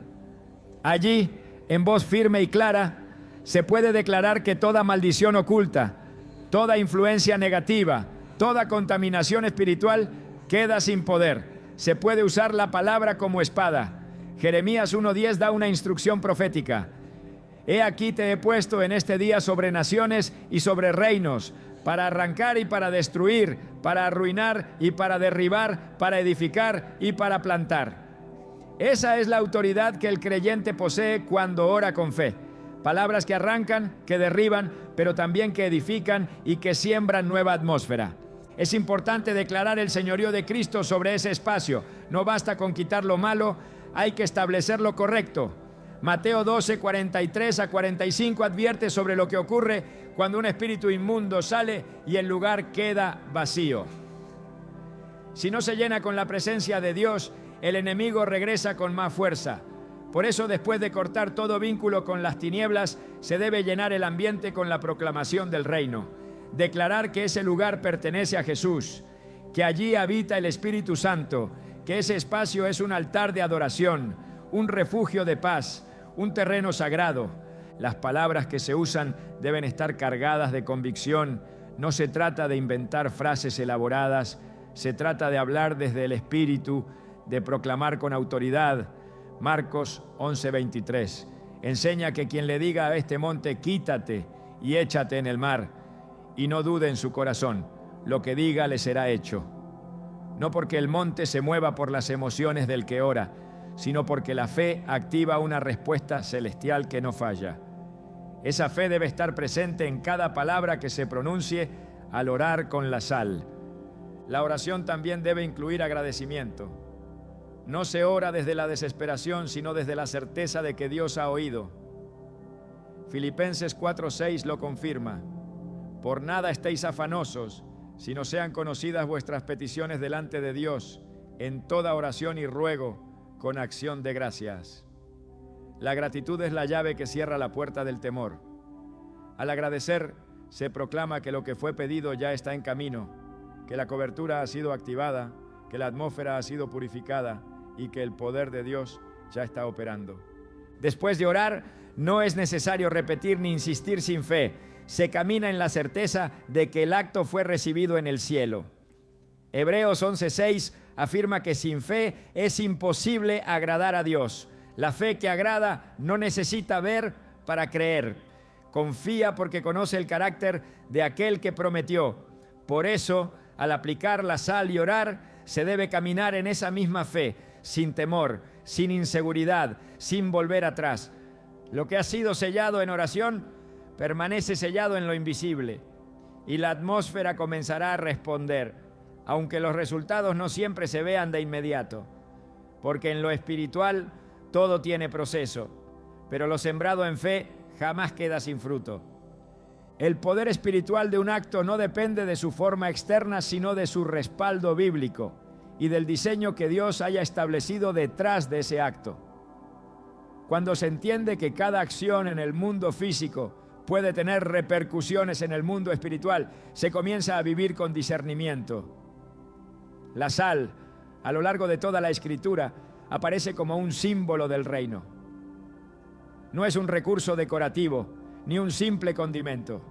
Allí, en voz firme y clara, se puede declarar que toda maldición oculta, toda influencia negativa, toda contaminación espiritual queda sin poder. Se puede usar la palabra como espada. Jeremías 1:10 da una instrucción profética. He aquí te he puesto en este día sobre naciones y sobre reinos, para arrancar y para destruir, para arruinar y para derribar, para edificar y para plantar. Esa es la autoridad que el creyente posee cuando ora con fe. Palabras que arrancan, que derriban, pero también que edifican y que siembran nueva atmósfera. Es importante declarar el señorío de Cristo sobre ese espacio. No basta con quitar lo malo, hay que establecer lo correcto. Mateo 12, 43 a 45 advierte sobre lo que ocurre cuando un espíritu inmundo sale y el lugar queda vacío. Si no se llena con la presencia de Dios, el enemigo regresa con más fuerza. Por eso, después de cortar todo vínculo con las tinieblas, se debe llenar el ambiente con la proclamación del reino. Declarar que ese lugar pertenece a Jesús, que allí habita el Espíritu Santo, que ese espacio es un altar de adoración, un refugio de paz, un terreno sagrado. Las palabras que se usan deben estar cargadas de convicción. No se trata de inventar frases elaboradas, se trata de hablar desde el Espíritu, de proclamar con autoridad. Marcos 11:23 enseña que quien le diga a este monte, quítate y échate en el mar, y no dude en su corazón, lo que diga le será hecho. No porque el monte se mueva por las emociones del que ora, sino porque la fe activa una respuesta celestial que no falla. Esa fe debe estar presente en cada palabra que se pronuncie al orar con la sal. La oración también debe incluir agradecimiento. No se ora desde la desesperación, sino desde la certeza de que Dios ha oído. Filipenses 4:6 lo confirma. Por nada estéis afanosos, sino sean conocidas vuestras peticiones delante de Dios, en toda oración y ruego, con acción de gracias. La gratitud es la llave que cierra la puerta del temor. Al agradecer, se proclama que lo que fue pedido ya está en camino, que la cobertura ha sido activada, que la atmósfera ha sido purificada y que el poder de Dios ya está operando. Después de orar, no es necesario repetir ni insistir sin fe. Se camina en la certeza de que el acto fue recibido en el cielo. Hebreos 11:6 afirma que sin fe es imposible agradar a Dios. La fe que agrada no necesita ver para creer. Confía porque conoce el carácter de aquel que prometió. Por eso, al aplicar la sal y orar, se debe caminar en esa misma fe, sin temor, sin inseguridad, sin volver atrás. Lo que ha sido sellado en oración permanece sellado en lo invisible y la atmósfera comenzará a responder, aunque los resultados no siempre se vean de inmediato, porque en lo espiritual todo tiene proceso, pero lo sembrado en fe jamás queda sin fruto. El poder espiritual de un acto no depende de su forma externa, sino de su respaldo bíblico y del diseño que Dios haya establecido detrás de ese acto. Cuando se entiende que cada acción en el mundo físico puede tener repercusiones en el mundo espiritual, se comienza a vivir con discernimiento. La sal, a lo largo de toda la Escritura, aparece como un símbolo del reino. No es un recurso decorativo, ni un simple condimento.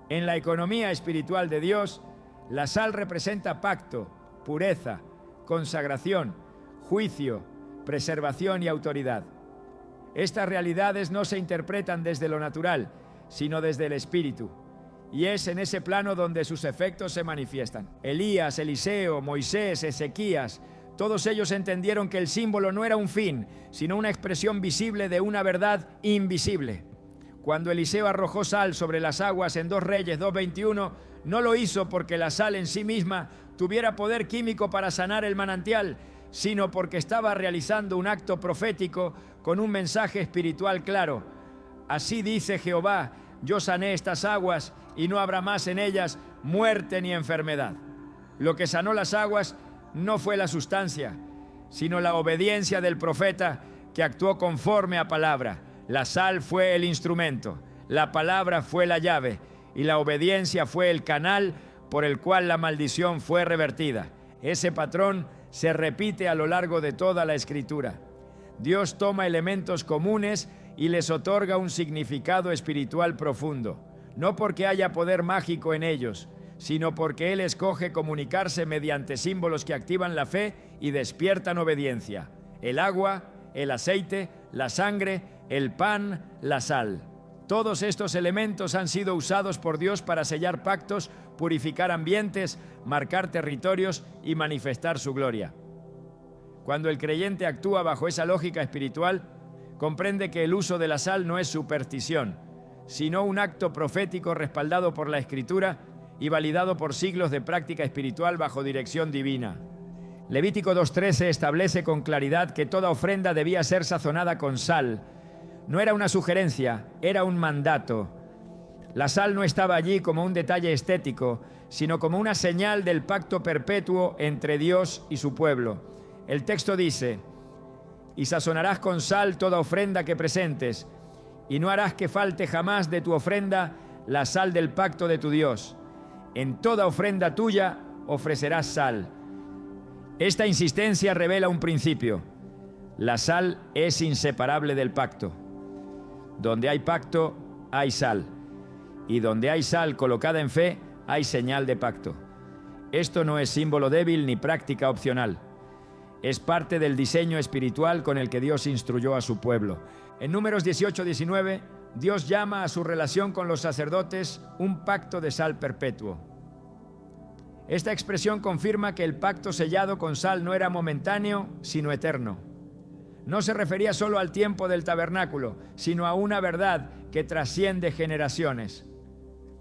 En la economía espiritual de Dios, la sal representa pacto, pureza, consagración, juicio, preservación y autoridad. Estas realidades no se interpretan desde lo natural, sino desde el espíritu. Y es en ese plano donde sus efectos se manifiestan. Elías, Eliseo, Moisés, Ezequías, Todos ellos entendieron que el símbolo no era un fin, sino una expresión visible de una verdad invisible. Cuando Eliseo arrojó sal sobre las aguas en 2 Reyes 2:21, no lo hizo porque la sal en sí misma tuviera poder químico para sanar el manantial, sino porque estaba realizando un acto profético con un mensaje espiritual claro. Así dice Jehová: yo sané estas aguas y no habrá más en ellas muerte ni enfermedad. Lo que sanó las aguas no fue la sustancia, sino la obediencia del profeta que actuó conforme a palabra. La sal fue el instrumento, la palabra fue la llave y la obediencia fue el canal por el cual la maldición fue revertida. Ese patrón se repite a lo largo de toda la Escritura. Dios toma elementos comunes y les otorga un significado espiritual profundo, no porque haya poder mágico en ellos, sino porque Él escoge comunicarse mediante símbolos que activan la fe y despiertan obediencia. El agua, el aceite, la sangre, el pan, la sal. Todos estos elementos han sido usados por Dios para sellar pactos, purificar ambientes, marcar territorios y manifestar su gloria. Cuando el creyente actúa bajo esa lógica espiritual, comprende que el uso de la sal no es superstición, sino un acto profético respaldado por la Escritura y validado por siglos de práctica espiritual bajo dirección divina. Levítico 2:13 establece con claridad que toda ofrenda debía ser sazonada con sal. No era una sugerencia, era un mandato. La sal no estaba allí como un detalle estético, sino como una señal del pacto perpetuo entre Dios y su pueblo. El texto dice: y sazonarás con sal toda ofrenda que presentes, y no harás que falte jamás de tu ofrenda la sal del pacto de tu Dios. En toda ofrenda tuya ofrecerás sal. Esta insistencia revela un principio: la sal es inseparable del pacto. Donde hay pacto, hay sal. Y donde hay sal colocada en fe, hay señal de pacto. Esto no es símbolo débil ni práctica opcional. Es parte del diseño espiritual con el que Dios instruyó a su pueblo. En Números 18:19, Dios llama a su relación con los sacerdotes un pacto de sal perpetuo. Esta expresión confirma que el pacto sellado con sal no era momentáneo, sino eterno. No se refería solo al tiempo del tabernáculo, sino a una verdad que trasciende generaciones.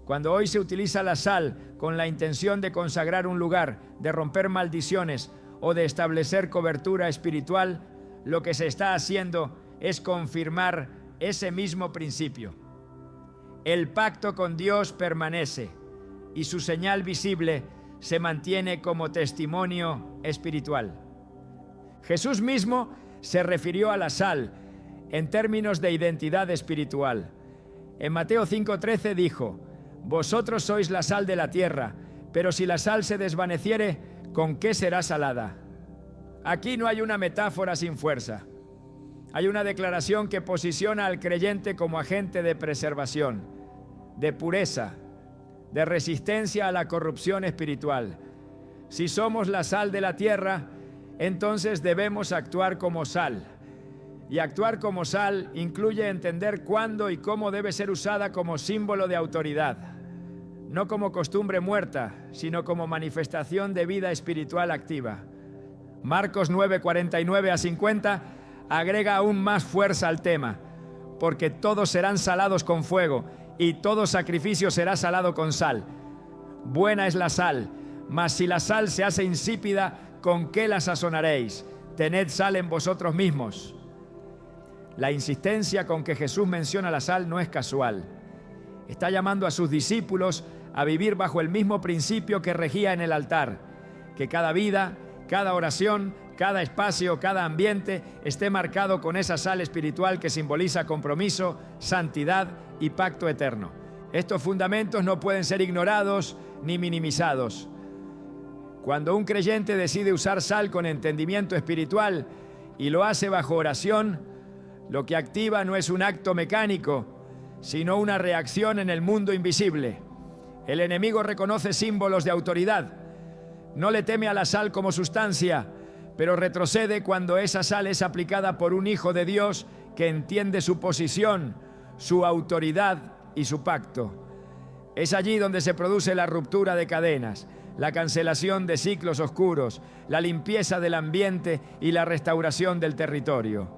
Cuando hoy se utiliza la sal con la intención de consagrar un lugar, de romper maldiciones o de establecer cobertura espiritual, lo que se está haciendo es confirmar ese mismo principio. El pacto con Dios permanece y su señal visible se mantiene como testimonio espiritual. Jesús mismo se refirió a la sal en términos de identidad espiritual. En Mateo 5:13 dijo: vosotros sois la sal de la tierra, pero si la sal se desvaneciere, ¿con qué será salada? Aquí no hay una metáfora sin fuerza. Hay una declaración que posiciona al creyente como agente de preservación, de pureza, de resistencia a la corrupción espiritual. Si somos la sal de la tierra, entonces debemos actuar como sal. Y actuar como sal incluye entender cuándo y cómo debe ser usada como símbolo de autoridad, no como costumbre muerta, sino como manifestación de vida espiritual activa. Marcos 9:49-50 agrega aún más fuerza al tema: porque todos serán salados con fuego, y todo sacrificio será salado con sal. Buena es la sal, mas si la sal se hace insípida, ¿con qué la sazonaréis? Tened sal en vosotros mismos. La insistencia con que Jesús menciona la sal no es casual. Está llamando a sus discípulos a vivir bajo el mismo principio que regía en el altar: que cada vida, cada oración, cada espacio, cada ambiente esté marcado con esa sal espiritual que simboliza compromiso, santidad y pacto eterno. Estos fundamentos no pueden ser ignorados ni minimizados. Cuando un creyente decide usar sal con entendimiento espiritual y lo hace bajo oración, lo que activa no es un acto mecánico, sino una reacción en el mundo invisible. El enemigo reconoce símbolos de autoridad. No le teme a la sal como sustancia, pero retrocede cuando esa sal es aplicada por un hijo de Dios que entiende su posición, su autoridad y su pacto. Es allí donde se produce la ruptura de cadenas. la cancelación de ciclos oscuros, la limpieza del ambiente y la restauración del territorio.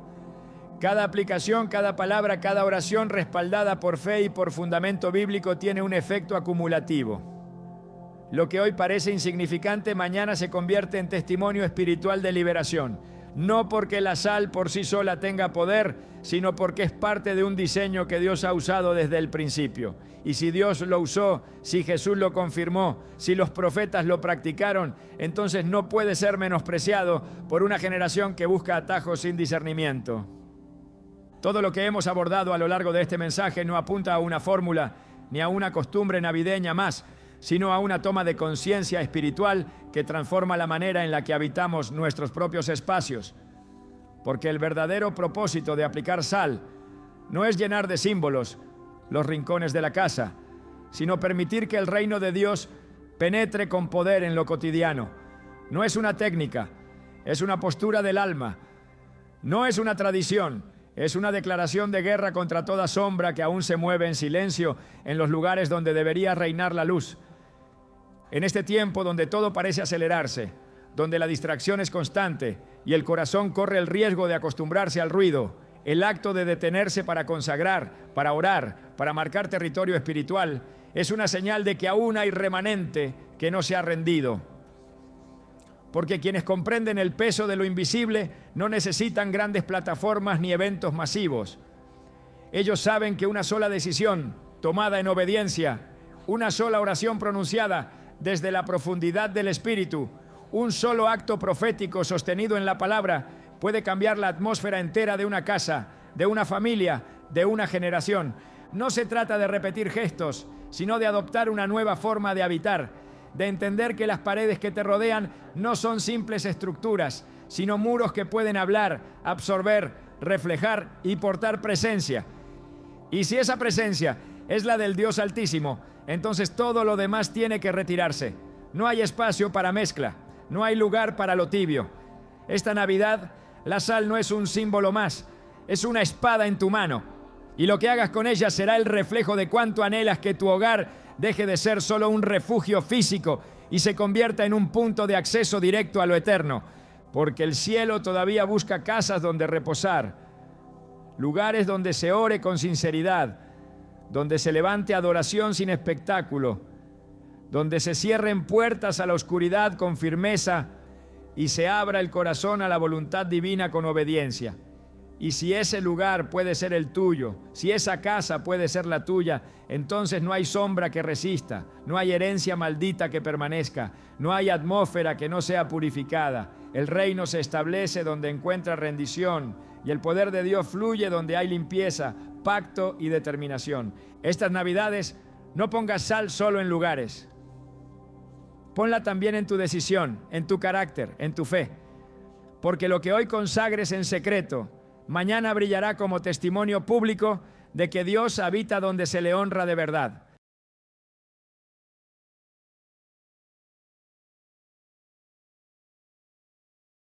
Cada aplicación, cada palabra, cada oración respaldada por fe y por fundamento bíblico tiene un efecto acumulativo. Lo que hoy parece insignificante, mañana se convierte en testimonio espiritual de liberación. No porque la sal por sí sola tenga poder, sino porque es parte de un diseño que Dios ha usado desde el principio. Y si Dios lo usó, si Jesús lo confirmó, si los profetas lo practicaron, entonces no puede ser menospreciado por una generación que busca atajos sin discernimiento. Todo lo que hemos abordado a lo largo de este mensaje no apunta a una fórmula ni a una costumbre navideña más, sino a una toma de conciencia espiritual que transforma la manera en la que habitamos nuestros propios espacios. Porque el verdadero propósito de aplicar sal no es llenar de símbolos los rincones de la casa, sino permitir que el reino de Dios penetre con poder en lo cotidiano. No es una técnica, es una postura del alma. No es una tradición, es una declaración de guerra contra toda sombra que aún se mueve en silencio en los lugares donde debería reinar la luz. En este tiempo donde todo parece acelerarse, donde la distracción es constante y el corazón corre el riesgo de acostumbrarse al ruido, el acto de detenerse para consagrar, para orar, para marcar territorio espiritual, es una señal de que aún hay remanente que no se ha rendido. Porque quienes comprenden el peso de lo invisible no necesitan grandes plataformas ni eventos masivos. Ellos saben que una sola decisión tomada en obediencia, una sola oración pronunciada desde la profundidad del espíritu, un solo acto profético sostenido en la palabra puede cambiar la atmósfera entera de una casa, de una familia, de una generación. No se trata de repetir gestos, sino de adoptar una nueva forma de habitar, de entender que las paredes que te rodean no son simples estructuras, sino muros que pueden hablar, absorber, reflejar y portar presencia. Y si esa presencia es la del Dios Altísimo, entonces todo lo demás tiene que retirarse. No hay espacio para mezcla, no hay lugar para lo tibio. Esta Navidad, la sal no es un símbolo más, es una espada en tu mano. Y lo que hagas con ella será el reflejo de cuánto anhelas que tu hogar deje de ser solo un refugio físico y se convierta en un punto de acceso directo a lo eterno. Porque el cielo todavía busca casas donde reposar, lugares donde se ore con sinceridad, donde se levante adoración sin espectáculo, donde se cierren puertas a la oscuridad con firmeza y se abra el corazón a la voluntad divina con obediencia. Y si ese lugar puede ser el tuyo, si esa casa puede ser la tuya, entonces no hay sombra que resista, no hay herencia maldita que permanezca, no hay atmósfera que no sea purificada. El reino se establece donde encuentra rendición y el poder de Dios fluye donde hay limpieza, pacto y determinación. Estas Navidades no pongas sal solo en lugares. Ponla también en tu decisión, en tu carácter, en tu fe. Porque lo que hoy consagres en secreto, mañana brillará como testimonio público de que Dios habita donde se le honra de verdad.